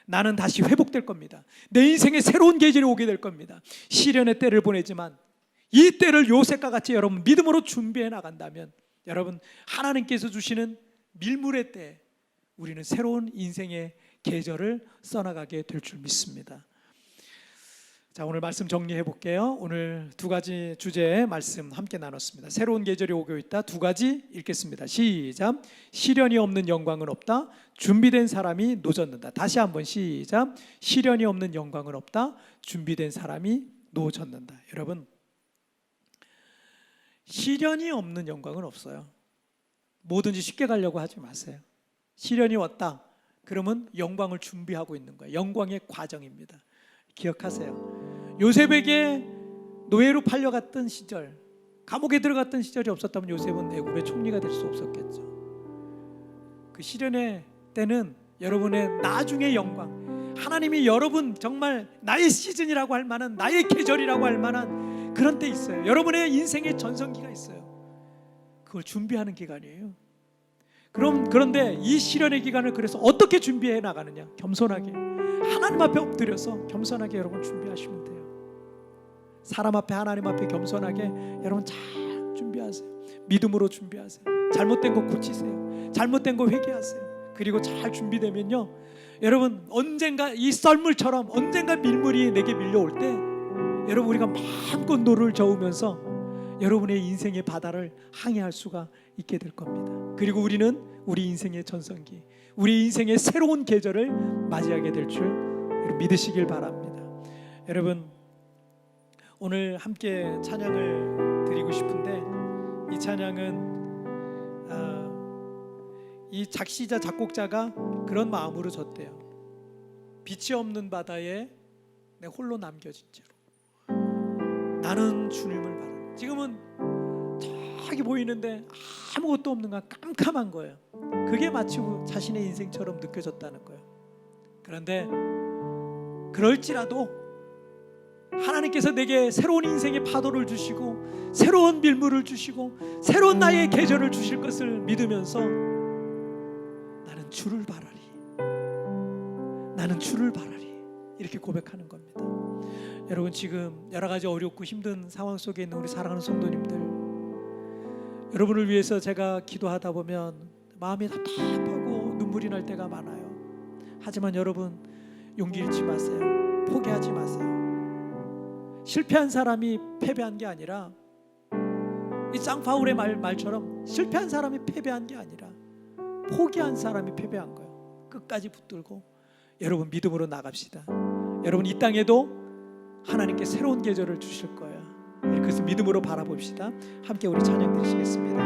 나는 다시 회복될 겁니다. 내 인생에 새로운 계절이 오게 될 겁니다. 시련의 때를 보내지만 이 때를 요셉과 같이 여러분 믿음으로 준비해 나간다면, 여러분 하나님께서 주시는 밀물의 때 우리는 새로운 인생의 계절을 써나가게 될 줄 믿습니다. 자, 오늘 말씀 정리해 볼게요. 오늘 두 가지 주제의 말씀 함께 나눴습니다. 새로운 계절이 오고 있다. 두 가지 읽겠습니다. 시작. 시련이 없는 영광은 없다. 준비된 사람이 노젓는다. 다시 한번 시작. 시련이 없는 영광은 없다. 준비된 사람이 노젓는다. 여러분, 시련이 없는 영광은 없어요. 뭐든지 쉽게 가려고 하지 마세요. 시련이 왔다 그러면 영광을 준비하고 있는 거예요. 영광의 과정입니다. 기억하세요. 요셉에게 노예로 팔려갔던 시절, 감옥에 들어갔던 시절이 없었다면 요셉은 애굽의 총리가 될 수 없었겠죠. 그 시련의 때는 여러분의 나중의 영광, 하나님이 여러분 정말 나의 시즌이라고 할 만한, 나의 계절이라고 할 만한 그런 때 있어요. 여러분의 인생의 전성기가 있어요. 그걸 준비하는 기간이에요. 그런데 이 시련의 기간을 그래서 어떻게 준비해 나가느냐? 겸손하게 하나님 앞에 엎드려서 겸손하게 여러분 준비하시면 돼요. 사람 앞에, 하나님 앞에 겸손하게 여러분 잘 준비하세요. 믿음으로 준비하세요. 잘못된 거 고치세요. 잘못된 거 회개하세요. 그리고 잘 준비되면요, 여러분 언젠가 이 썰물처럼 언젠가 밀물이 내게 밀려올 때 여러분 우리가 마음껏 노를 저으면서 여러분의 인생의 바다를 항해할 수가 있게 될 겁니다. 그리고 우리는 우리 인생의 전성기, 우리 인생의 새로운 계절을 맞이하게 될 줄 믿으시길 바랍니다. 여러분, 오늘 함께 찬양을 드리고 싶은데, 이 찬양은 이 작시자 작곡자가 그런 마음으로 졌대요. 빛이 없는 바다에 내 홀로 남겨진 채로 나는 주님을 바라. 지금은 저기 보이는데 아무것도 없는 거, 깜깜한 거예요. 그게 마치 자신의 인생처럼 느껴졌다는 거예요. 그런데 그럴지라도 하나님께서 내게 새로운 인생의 파도를 주시고 새로운 밀물을 주시고 새로운 나의 계절을 주실 것을 믿으면서 나는 주를 바라리, 나는 주를 바라리, 이렇게 고백하는 겁니다. 여러분, 지금 여러 가지 어렵고 힘든 상황 속에 있는 우리 사랑하는 성도님들, 여러분을 위해서 제가 기도하다 보면 마음이 답답하고 눈물이 날 때가 많아요. 하지만 여러분, 용기 잃지 마세요. 포기하지 마세요. 실패한 사람이 패배한 게 아니라, 이 쌍파울의 말처럼 실패한 사람이 패배한 게 아니라 포기한 사람이 패배한 거예요. 끝까지 붙들고 여러분 믿음으로 나갑시다. 여러분, 이 땅에도 하나님께 새로운 계절을 주실 거예요. 그래서 믿음으로 바라봅시다. 함께 우리 찬양 드리시겠습니다.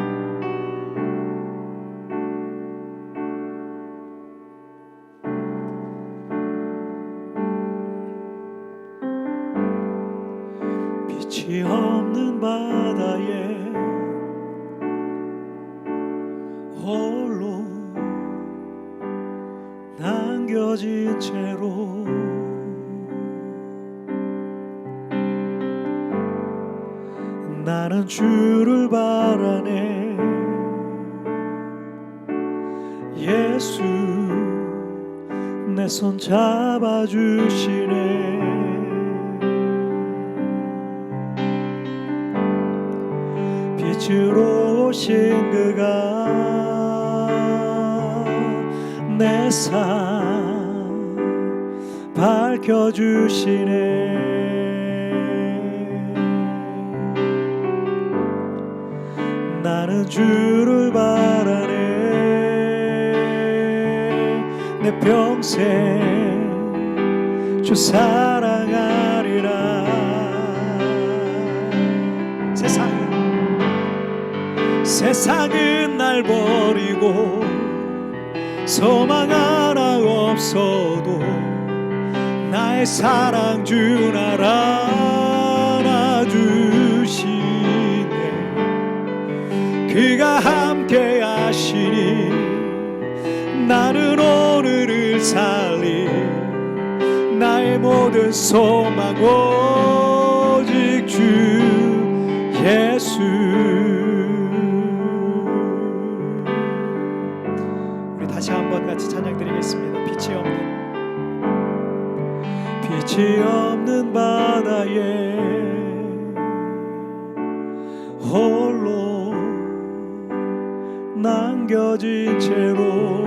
빛이 없는 바다에 홀로 남겨진 채로 나는 주를 바라네. 예수 내 손 잡아주시네. 빛으로 오신 그가 내 삶 밝혀주시네. 나는 주를 바라네. 내 평생 주 사랑하리라. 세상은 날 버리고 소망 하나 없어도 나의 사랑 주 알아주시네. 그가 함께 하시니 나는 오늘을 살리. 나의 모든 소망 오직 주 예수. 우리 다시 한번 같이 찬양 드리겠습니다. 빛이 없는 바다에 홀로 남겨진 채로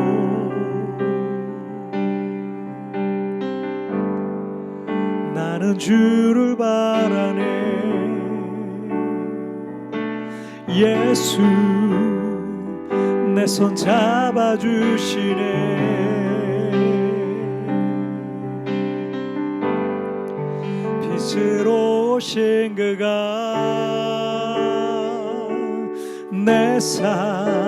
나는 주를 바라네. 예수 내 손 잡아주시네. 빛으로 오신 그가 내 삶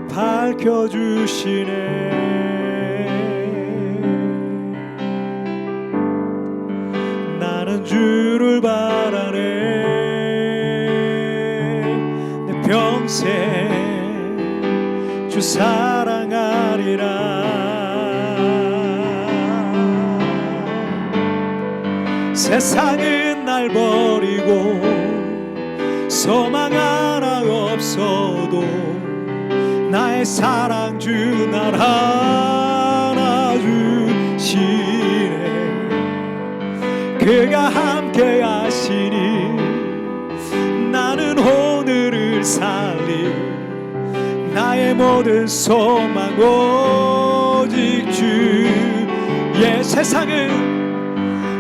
밝혀주시네. 나는 주를 바라네. 내 평생 주 주 사랑하리라. 세상은 날 버리고 소망 하나 없어도 나의 사랑 주 날 안아주시네. 그가 함께 하시니 나는 오늘을 살리. 나의 모든 소망 오직 주의.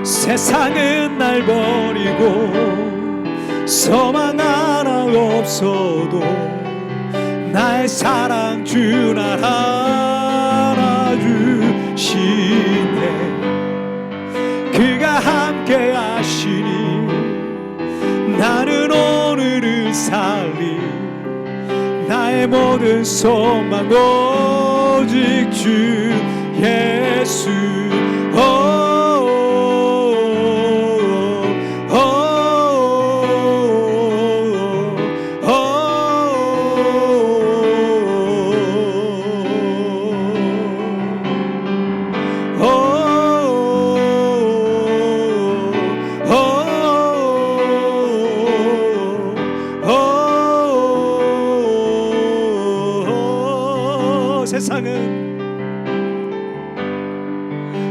세상은 날 버리고 소망 하나 없어도 나의 사랑 주 날 안아주시네. 그가 함께 하시니 나는 오늘을 살리. 나의 모든 소망 오직 주 예수.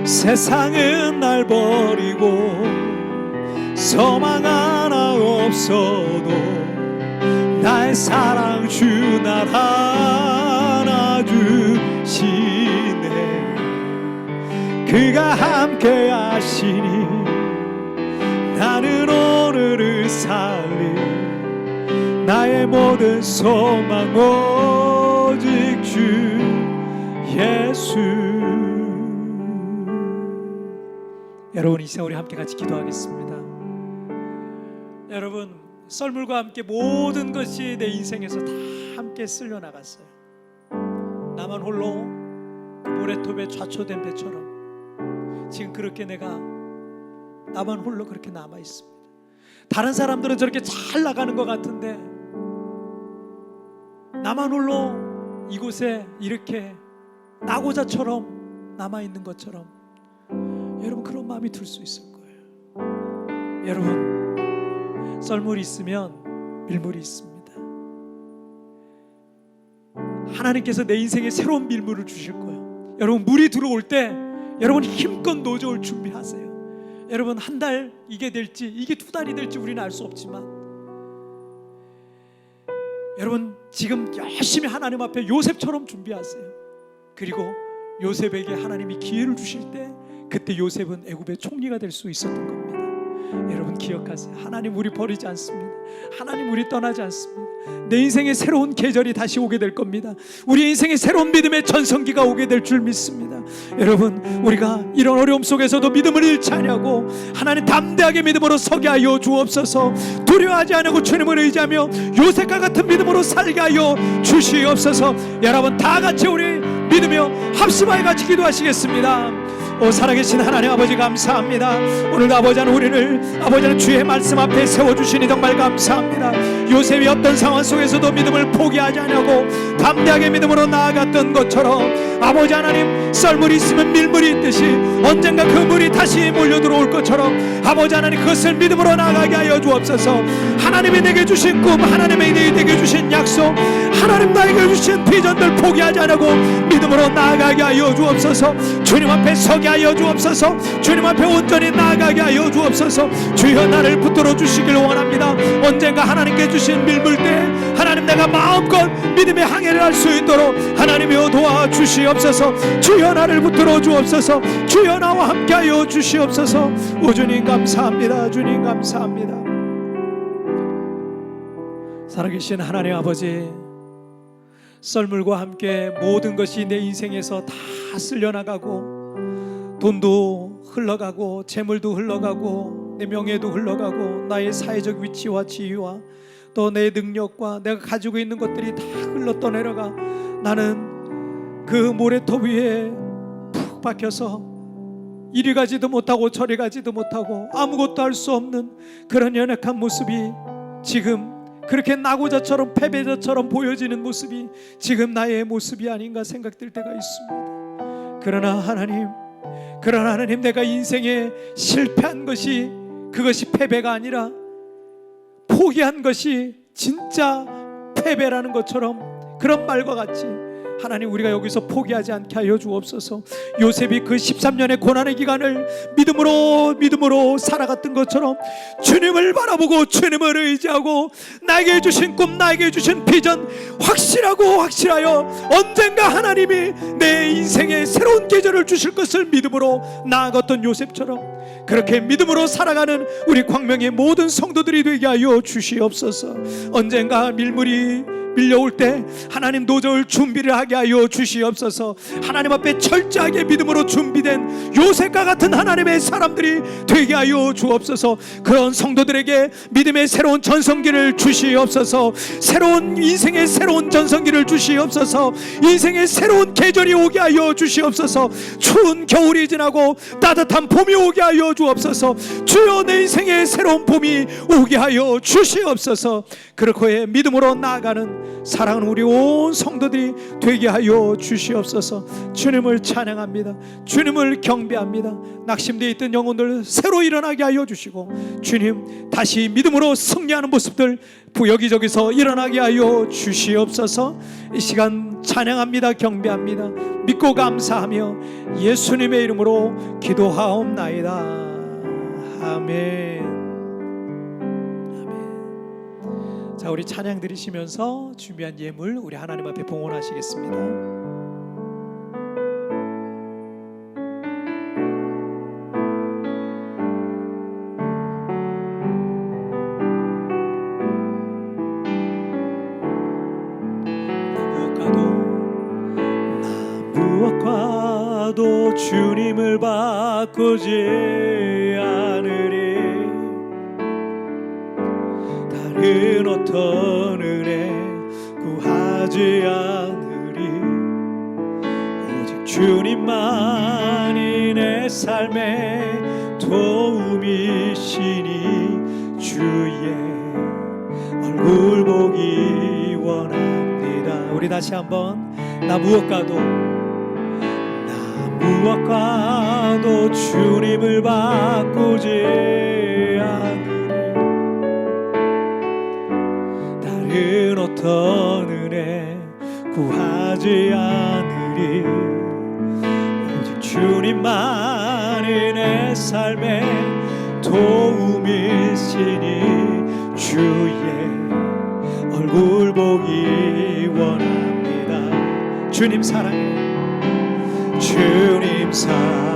세상은 날 버리고 소망 하나 없어도 나의 사랑 주 날 안아주시네. 그가 함께 하시니 나는 오늘을 살리. 나의 모든 소망 오직 주 예수. 여러분, 이 시간 우리 함께 같이 기도하겠습니다. 여러분, 썰물과 함께 모든 것이 내 인생에서 다 함께 쓸려 나갔어요. 나만 홀로 그 모래톱에 좌초된 배처럼 지금 그렇게 나만 홀로 그렇게 남아 있습니다. 다른 사람들은 저렇게 잘 나가는 것 같은데 나만 홀로 이곳에 이렇게 나고자처럼 남아 있는 것처럼 여러분, 그런 마음이 들 수 있을 거예요. 여러분, 썰물이 있으면 밀물이 있습니다. 하나님께서 내 인생에 새로운 밀물을 주실 거예요. 여러분, 물이 들어올 때 여러분 힘껏 노저울 준비하세요. 여러분, 한 달 이게 될지 이게 2달이 될지 우리는 알 수 없지만 여러분, 지금 열심히 하나님 앞에 요셉처럼 준비하세요. 그리고 요셉에게 하나님이 기회를 주실 때 그때 요셉은 애굽의 총리가 될 수 있었던 겁니다. 여러분, 기억하세요. 하나님 우리 버리지 않습니다. 하나님 우리 떠나지 않습니다. 내 인생에 새로운 계절이 다시 오게 될 겁니다. 우리 인생에 새로운 믿음의 전성기가 오게 될 줄 믿습니다. 여러분, 우리가 이런 어려움 속에서도 믿음을 잃지 않냐고 하나님 담대하게 믿음으로 서게 하여 주옵소서. 두려워하지 않고 주님을 의지하며 요셉과 같은 믿음으로 살게 하여 주시옵소서. 여러분, 다 같이 우리 믿으며 합심하여 같이 기도하시겠습니다. 오 살아계신 하나님 아버지, 감사합니다. 오늘도 아버지는 주의 말씀 앞에 세워주시니 정말 감사합니다. 요셉이 어떤 상황 속에서도 믿음을 포기하지 않냐고 담대하게 믿음으로 나아갔던 것처럼 아버지 하나님, 썰물이 있으면 밀물이 있듯이 언젠가 그 물이 다시 몰려 들어올 것처럼 아버지 하나님, 그것을 믿음으로 나아가게 하여 주옵소서. 하나님이 내게 주신 꿈, 하나님이 내게 주신 약속, 하나님 나에게 주신 비전들 포기하지 않고 믿음으로 나아가게 하여 주옵소서. 주님 앞에 서게 하여 주옵소서. 주님 앞에 온전히 나아가게 하여 주옵소서. 주여, 나를 붙들어 주시길 원합니다. 언젠가 하나님께 주신 밀물 때 하나님, 내가 마음껏 믿음의 항해를 할 수 있도록 하나님이여 도와주시옵소서. 주여, 나를 붙들어 주옵소서. 주여, 나와 함께 하여 주시옵소서. 오 주님 감사합니다. 주님 감사합니다. 살아계신 하나님 아버지, 썰물과 함께 모든 것이 내 인생에서 다 쓸려나가고 돈도 흘러가고 재물도 흘러가고 내 명예도 흘러가고 나의 사회적 위치와 지위와 또 내 능력과 내가 가지고 있는 것들이 다 흘러 떠내려가 나는 그 모래톱 위에 푹 박혀서 이리 가지도 못하고 저리 가지도 못하고 아무것도 할 수 없는 그런 연약한 모습이 지금 그렇게 낙오자처럼 패배자처럼 보여지는 모습이 지금 나의 모습이 아닌가 생각될 때가 있습니다. 그러나 하나님, 내가 인생에 실패한 것이 그것이 패배가 아니라 포기한 것이 진짜 패배라는 것처럼, 그런 말과 같이 하나님, 우리가 여기서 포기하지 않게 하여 주옵소서. 요셉이 그 13년의 고난의 기간을 믿음으로 살아갔던 것처럼 주님을 바라보고 주님을 의지하고 나에게 주신 꿈, 나에게 주신 비전 확실하여 언젠가 하나님이 내 인생에 새로운 계절을 주실 것을 믿음으로 나아갔던 요셉처럼 그렇게 믿음으로 살아가는 우리 광명의 모든 성도들이 되게 하여 주시옵소서. 언젠가 밀려올 때 하나님 노저울 준비를 하게 하여 주시옵소서. 하나님 앞에 철저하게 믿음으로 준비된 요셉과 같은 하나님의 사람들이 되게 하여 주옵소서. 그런 성도들에게 믿음의 새로운 전성기를 주시옵소서. 새로운 인생의 새로운 전성기를 주시옵소서. 인생의 새로운 계절이 오게 하여 주시옵소서. 추운 겨울이 지나고 따뜻한 봄이 오게 하여 주옵소서. 주여, 내 인생의 새로운 봄이 오게 하여 주시옵소서. 그렇게 믿음으로 나아가는 사랑하는 우리 온 성도들이 되게 하여 주시옵소서. 주님을 찬양합니다. 주님을 경배합니다. 낙심되어 있던 영혼들 새로 일어나게 하여 주시고, 주님 다시 믿음으로 승리하는 모습들 여기저기서 일어나게 하여 주시옵소서. 이 시간 찬양합니다. 경배합니다. 믿고 감사하며 예수님의 이름으로 기도하옵나이다. 아멘. 자, 우리 찬양 드리시면서 준비한 예물 우리 하나님 앞에 봉헌하시겠습니다. 무엇과도 주님을 바꾸지 않으리. 다른 어떤 은혜 구하지 않으리. 오직 주님만이 내 삶의 도움이시니 주의 얼굴 보기 원합니다. 우리 다시 한번, 나 무엇과도 주님을 바꾸지 않으리. 다른 어떤 은혜 구하지 않으리. 오직 주님만이 내 삶의 도움이시니 주의 얼굴 보기 원합니다. 주님 사랑해, 주님 사랑해요.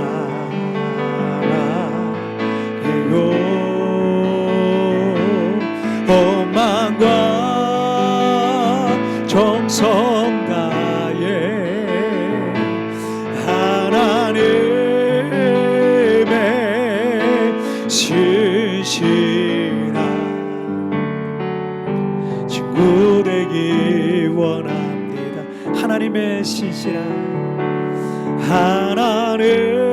원망과 정성 다해 하나님의 신실한 친구 되기 원합니다. 하나님의 신실한, 하나님의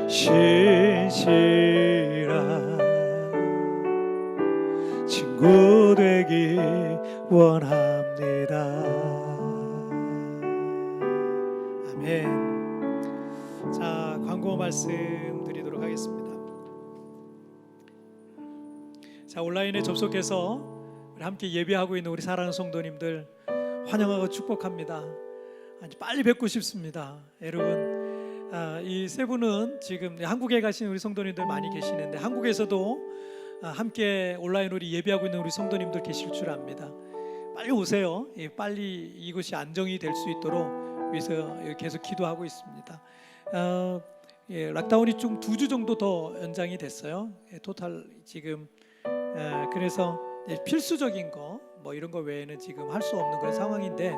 신실한 친구 되기 원합니다. 아멘. 자, 광고 말씀 드리도록 하겠습니다. 자, 온라인에 접속해서 우리 함께 예배하고 있는 우리 사랑하는 성도님들 환영하고 축복합니다. 아주 빨리 뵙고 싶습니다. 여러분, 이 세 분은 지금 한국에 가신 우리 성도님들 많이 계시는데, 한국에서도 함께 온라인으로 예배하고 있는 우리 성도님들 계실 줄 압니다. 빨리 오세요. 빨리 이곳이 안정이 될 수 있도록 위해서 계속 기도하고 있습니다. 락다운이 좀 2주 정도 더 연장이 됐어요. 토탈 지금. 그래서 필수적인 거 뭐 이런 거 외에는 지금 할 수 없는 그런 상황인데,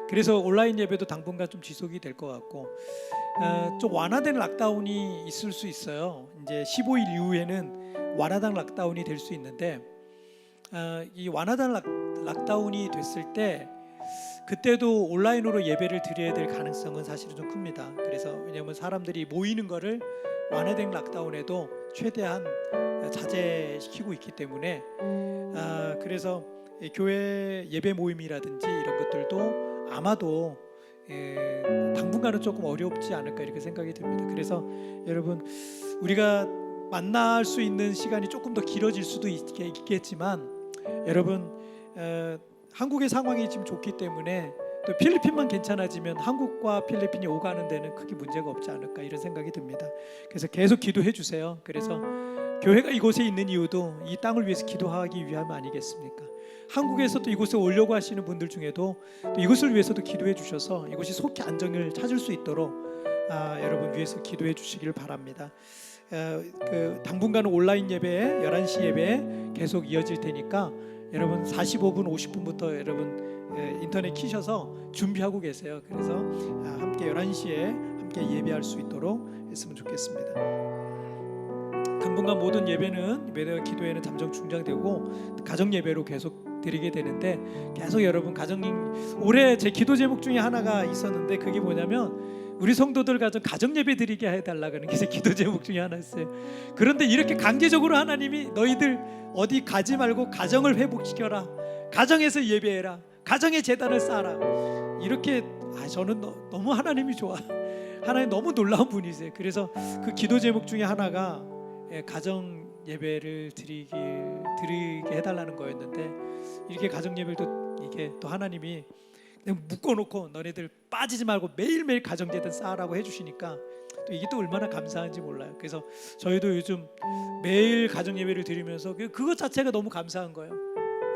그래서 온라인 예배도 당분간 좀 지속이 될 것 같고, 좀 완화된 락다운이 있을 수 있어요. 이제 15일 이후에는 완화된 락다운이 될 수 있는데, 이 완화된 락다운이 됐을 때 그때도 온라인으로 예배를 드려야 될 가능성은 사실은 좀 큽니다. 그래서 왜냐하면 사람들이 모이는 거를 완화된 락다운에도 최대한 자제시키고 있기 때문에 그래서 교회 예배 모임이라든지 이런 것들도 아마도 당분간은 조금 어렵지 않을까 이렇게 생각이 듭니다. 그래서 여러분 우리가 만날 수 있는 시간이 조금 더 길어질 수도 있겠지만 여러분 한국의 상황이 지금 좋기 때문에 또 필리핀만 괜찮아지면 한국과 필리핀이 오가는 데는 크게 문제가 없지 않을까 이런 생각이 듭니다. 그래서 계속 기도해 주세요. 그래서 교회가 이곳에 있는 이유도 이 땅을 위해서 기도하기 위함 아니겠습니까? 한국에서 또 이곳에 오려고 하시는 분들 중에도 또 이곳을 위해서도 기도해 주셔서 이곳이 속히 안정을 찾을 수 있도록 여러분 위해서 기도해 주시길 바랍니다. 당분간 온라인 예배 11시 예배 계속 이어질 테니까 여러분 45분 50분부터 여러분 인터넷 키셔서 준비하고 계세요. 그래서 함께 11시에 함께 예배할 수 있도록 했으면 좋겠습니다. 당분간 모든 예배는 기도회는 잠정 중단되고 가정 예배로 계속 드리게 되는데 계속 여러분 올해 제 기도 제목 중에 하나가 있었는데 그게 뭐냐면 우리 성도들 가정 예배 드리게 해달라는 게 제 기도 제목 중에 하나였어요. 그런데 이렇게 강제적으로 하나님이 너희들 어디 가지 말고 가정을 회복시켜라, 가정에서 예배해라, 가정의 재단을 쌓아라, 이렇게 저는 너무 하나님이 좋아, 하나님 너무 놀라운 분이세요. 그래서 그 기도 제목 중에 하나가 가정 예배를 드리게 해달라는 거였는데 이렇게 가정 예배도 이게 또 하나님이 그냥 묶어놓고 너네들 빠지지 말고 매일매일 가정재단 쌓으라고 해주시니까 또 이게 또 얼마나 감사한지 몰라요. 그래서 저희도 요즘 매일 가정 예배를 드리면서 그것 자체가 너무 감사한 거예요.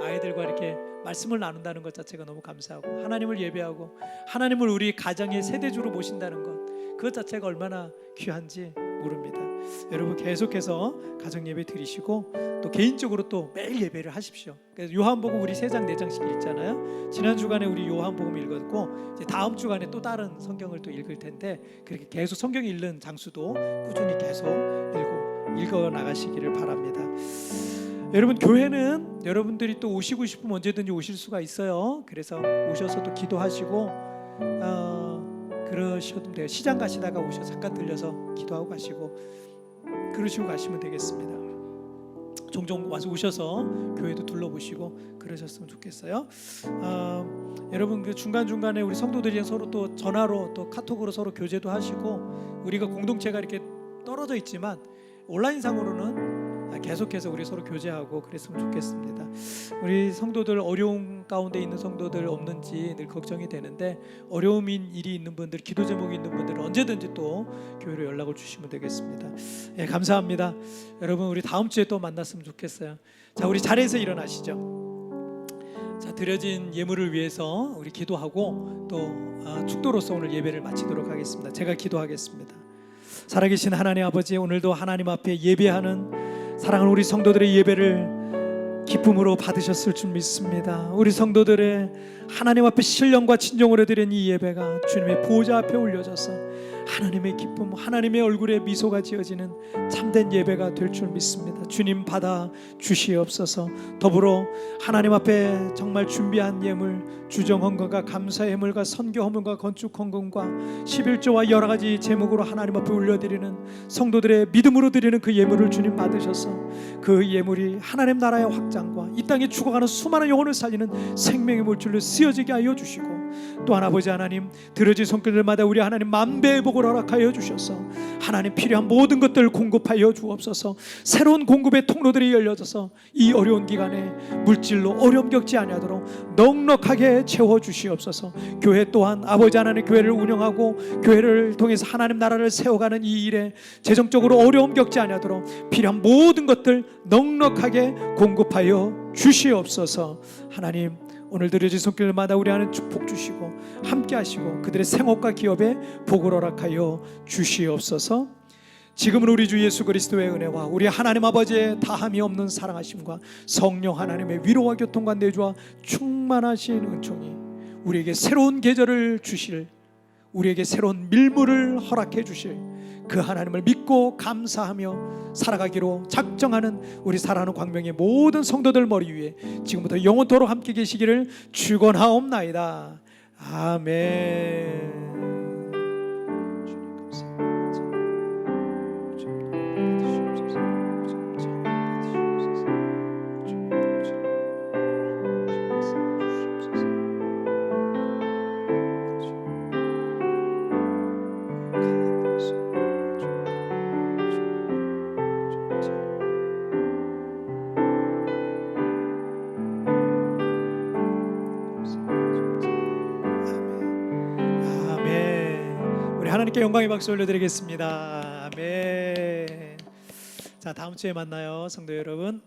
아이들과 이렇게 말씀을 나눈다는 것 자체가 너무 감사하고 하나님을 예배하고 하나님을 우리 가정의 세대주로 모신다는 것, 그것 자체가 얼마나 귀한지 모릅니다. 여러분 계속해서 가정 예배 드리시고 또 개인적으로 또 매일 예배를 하십시오. 그래서 요한복음 우리 3장 4장씩 읽잖아요. 지난 주간에 우리 요한복음 읽었고 이제 다음 주간에 또 다른 성경을 또 읽을 텐데 그렇게 계속 성경 읽는 장수도 꾸준히 계속 읽어 나가시기를 바랍니다. 여러분 교회는 여러분들이 또 오시고 싶으면 언제든지 오실 수가 있어요. 그래서 오셔서 또 기도하시고 그러셔도 돼요. 시장 가시다가 오셔서 잠깐 들려서 기도하고 가시고 그러시고 가시면 되겠습니다. 종종 와서 오셔서 교회도 둘러보시고 그러셨으면 좋겠어요. 여러분 그 중간중간에 우리 성도들이 서로 또 전화로 또 카톡으로 서로 교제도 하시고 우리가 공동체가 이렇게 떨어져 있지만 온라인상으로는 계속해서 우리 서로 교제하고 그랬으면 좋겠습니다. 우리 성도들 어려움 가운데 있는 성도들 없는지 늘 걱정이 되는데 어려움인 일이 있는 분들, 기도 제목이 있는 분들은 언제든지 또 교회로 연락을 주시면 되겠습니다. 예, 감사합니다. 여러분 우리 다음 주에 또 만났으면 좋겠어요. 자, 우리 자리에서 일어나시죠. 자, 드려진 예물을 위해서 우리 기도하고 또 축도로서 오늘 예배를 마치도록 하겠습니다. 제가 기도하겠습니다. 살아계신 하나님 아버지, 오늘도 하나님 앞에 예배하는 사랑하는 우리 성도들의 예배를 기쁨으로 받으셨을 줄 믿습니다. 우리 성도들의 하나님 앞에 신령과 진정으로 드린 이 예배가 주님의 보좌 앞에 올려져서 하나님의 기쁨, 하나님의 얼굴에 미소가 지어지는 참된 예배가 될 줄 믿습니다. 주님 받아 주시옵소서. 더불어 하나님 앞에 정말 준비한 예물, 주정 헌금과 감사 예물과 선교 헌금과 건축 헌금과 11조와 여러 가지 제목으로 하나님 앞에 올려드리는 성도들의 믿음으로 드리는 그 예물을 주님 받으셔서 그 예물이 하나님 나라의 확장과 이 땅에 죽어가는 수많은 영혼을 살리는 생명의 물줄로 쓰여지게 하여 주시고, 또한 아버지 하나님 들어진 손길들마다 우리 하나님 만배의 복을 허락하여 주셔서 하나님 필요한 모든 것들을 공급하여 주옵소서. 새로운 공급의 통로들이 열려져서 이 어려운 기간에 물질로 어려움 겪지 아니하도록 넉넉하게 채워 주시옵소서. 교회 또한 아버지 하나님 교회를 운영하고 교회를 통해서 하나님 나라를 세워가는 이 일에 재정적으로 어려움 겪지 아니하도록 필요한 모든 것들 넉넉하게 공급하여 주시옵소서. 하나님 오늘 드려진 손길마다 우리 안에 축복 주시고 함께 하시고 그들의 생업과 기업에 복을 허락하여 주시옵소서. 지금은 우리 주 예수 그리스도의 은혜와 우리 하나님 아버지의 다함이 없는 사랑하심과 성령 하나님의 위로와 교통과 내주와 충만하신 은총이 우리에게 새로운 계절을 주실, 우리에게 새로운 밀물을 허락해 주실 그 하나님을 믿고 감사하며 살아가기로 작정하는 우리 사랑하는 광명의 모든 성도들 머리 위에 지금부터 영원토록 함께 계시기를 축원하옵나이다. 아멘. 주님 감사합니다. 함께 영광의 박수 올려드리겠습니다. 아멘. 자, 다음 주에 만나요, 성도 여러분.